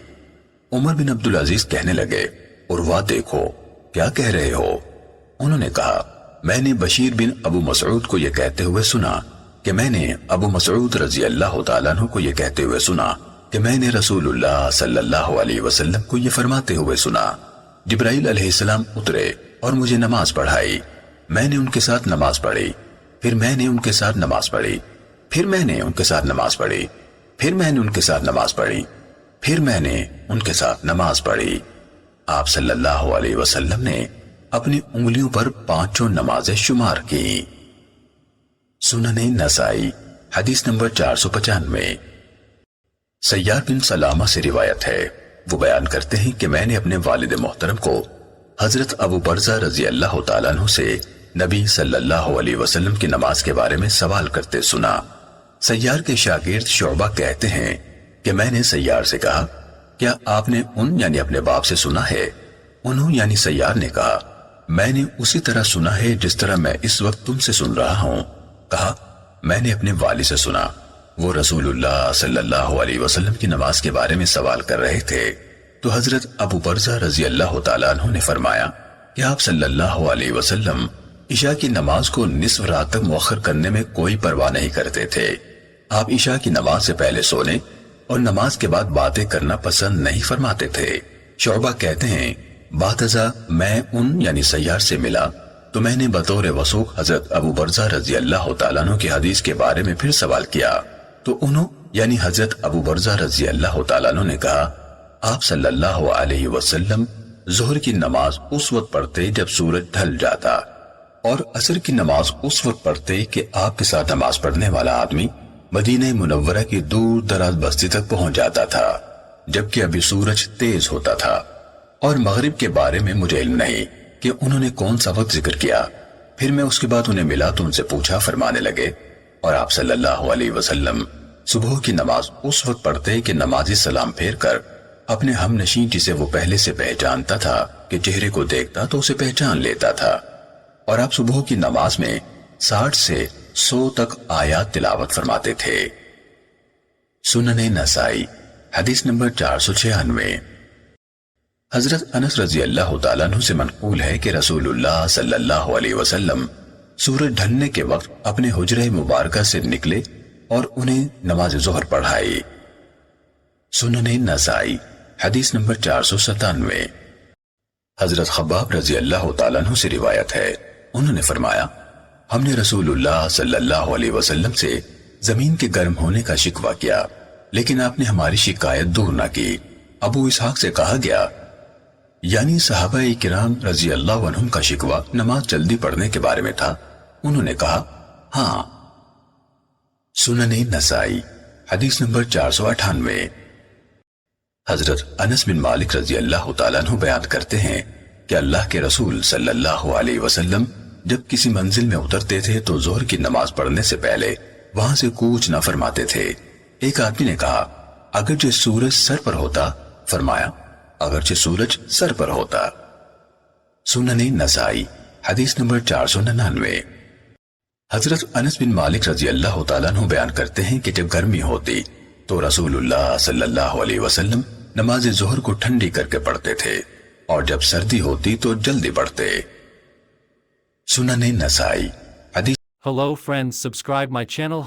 عمر بن عبدالعزیز کہنے لگے، عروہ دیکھو کیا کہہ رہے ہو؟ انہوں نے کہا، میں نے بشیر بن ابو مسعود کو یہ کہتے ہوئے سنا کہ میں نے ابو مسعود رضی اللہ تعالیٰ عنہ کو یہ کہتے ہوئے سنا کہ میں نے رسول اللہ صلی اللہ علیہ وسلم کو یہ فرماتے ہوئے سنا، جبرائیل علیہ السلام اترے اور مجھے نماز پڑھائی۔ میں نے ان کے ساتھ نماز پڑھی، پھر میں نے ان کے ساتھ نماز پڑھی، پھر میں نے ان کے ساتھ نماز پڑھی، پھر میں نے ان کے ساتھ نماز پڑھی، پھر میں نے ان کے ساتھ نماز پڑھی۔ آپ صلی اللہ علیہ وسلم نے اپنی انگلیوں پر 5 نمازیں شمار کی۔ سنن نسائی حدیث نمبر 495۔ سیار بن سلامہ سے روایت ہے، وہ بیان کرتے ہیں کہ میں نے اپنے والد محترم کو حضرت ابو برزہ رضی اللہ تعالیٰ عنہ سے نبی صلی اللہ علیہ وسلم کی نماز کے بارے میں سوال کرتے سنا۔ سیار کے شاگرد شعبہ کہتے ہیں کہ میں نے سیار سے کہا، کیا آپ نے ان یعنی اپنے باپ سے سنا ہے؟ انہوں یعنی سیار نے کہا، میں نے اسی طرح سنا ہے جس طرح میں اس وقت تم سے سن رہا ہوں۔ کہا، میں نے اپنے والد سے سنا، وہ رسول اللہ صلی اللہ علیہ وسلم کی نماز کے بارے میں سوال کر رہے تھے، تو حضرت ابو برزہ رضی اللہ تعالیٰ عنہ نے فرمایا کہ آپ صلی اللہ علیہ وسلم عشاء کی نماز کو نصف رات تک مؤخر کرنے میں کوئی پرواہ نہیں کرتے تھے۔ آپ عشاء کی نماز سے پہلے سونے اور نماز کے بعد باتیں کرنا پسند نہیں فرماتے تھے۔ شعبہ کہتے ہیں، بعد ازاں میں ان یعنی سیار سے ملا تو میں نے بطور وثوق حضرت ابو برزہ رضی اللہ تعالیٰ عنہ کی حدیث کے بارے میں پھر سوال کیا، تو انہوں یعنی حضرت ابو برزہ رضی اللہ تعالیٰ عنہ نے کہا، آپ صلی اللہ علیہ وسلم ظہر کی نماز اس وقت پڑھتے جب سورج ڈھل جاتا، اور عصر کی نماز اس وقت پڑھتے کہ آپ کے ساتھ نماز پڑھنے والا آدمی مدینہ منورہ کی دور دراز بستی تک پہنچ جاتا تھا جبکہ ابھی سورج تیز ہوتا تھا۔ اور مغرب کے بارے میں مجھے علم نہیں کہ انہوں نے کون سا وقت ذکر کیا۔ پھر میں اس کے بعد انہیں ملا تو ان سے پوچھا، فرمانے لگے، اور آپ صلی اللہ علیہ وسلم صبح کی نماز اس وقت پڑھتے کہ نمازی سلام پھیر کر اپنے ہم نشین جسے وہ پہلے سے پہچانتا تھا کہ چہرے کو دیکھتا تو اسے پہچان لیتا تھا، اور آپ صبح کی نماز میں 60 سے 100 تک آیات تلاوت فرماتے تھے۔ سنن نسائی حدیث نمبر 496۔ حضرت انس رضی اللہ تعالیٰ عنہ سے منقول ہے کہ رسول اللہ صلی اللہ علیہ وسلم سورج ڈھلنے کے وقت اپنے حجرہ مبارکہ سے نکلے اور انہیں نماز ظہر پڑھائی۔ سنن نسائی حدیث نمبر 497۔ حضرت خباب رضی اللہ تعالیٰ عنہ سے روایت ہے، انہوں نے فرمایا، ہم نے رسول اللہ صلی اللہ علیہ وسلم سے زمین کے گرم ہونے کا شکوہ کیا، لیکن آپ نے ہماری شکایت دور نہ کی۔ ابو اسحاق سے کہا گیا، یعنی صحابہ کرام رضی اللہ عنہم کا شکوہ نماز جلدی پڑھنے کے بارے میں تھا۔ انہوں نے کہا، ہاں۔ سنن نسائی حدیث نمبر 498۔ حضرت انس بن مالک رضی اللہ تعالیٰ عنہ بیان کرتے ہیں کہ اللہ کے رسول صلی اللہ علیہ وسلم جب کسی منزل میں اترتے تھے تو ظہر کی نماز پڑھنے سے پہلے وہاں سے کوچ نہ فرماتے تھے۔ ایک آدمی نے کہا، اگرچہ سورج سر پر ہوتا؟ فرمایا، اگرچہ سورج سر پر ہوتا۔ سنن نسائی حدیث نمبر 499۔ حضرت انس بن مالک رضی اللہ تعالیٰ عنہ بیان کرتے ہیں کہ جب گرمی ہوتی تو رسول اللہ صلی اللہ علیہ وسلم نماز ظہر کو ٹھنڈی کر کے پڑھتے تھے، اور جب سردی ہوتی تو جلدی پڑھتے۔ سنن نسائی حدیث Hello friends, subscribe my channel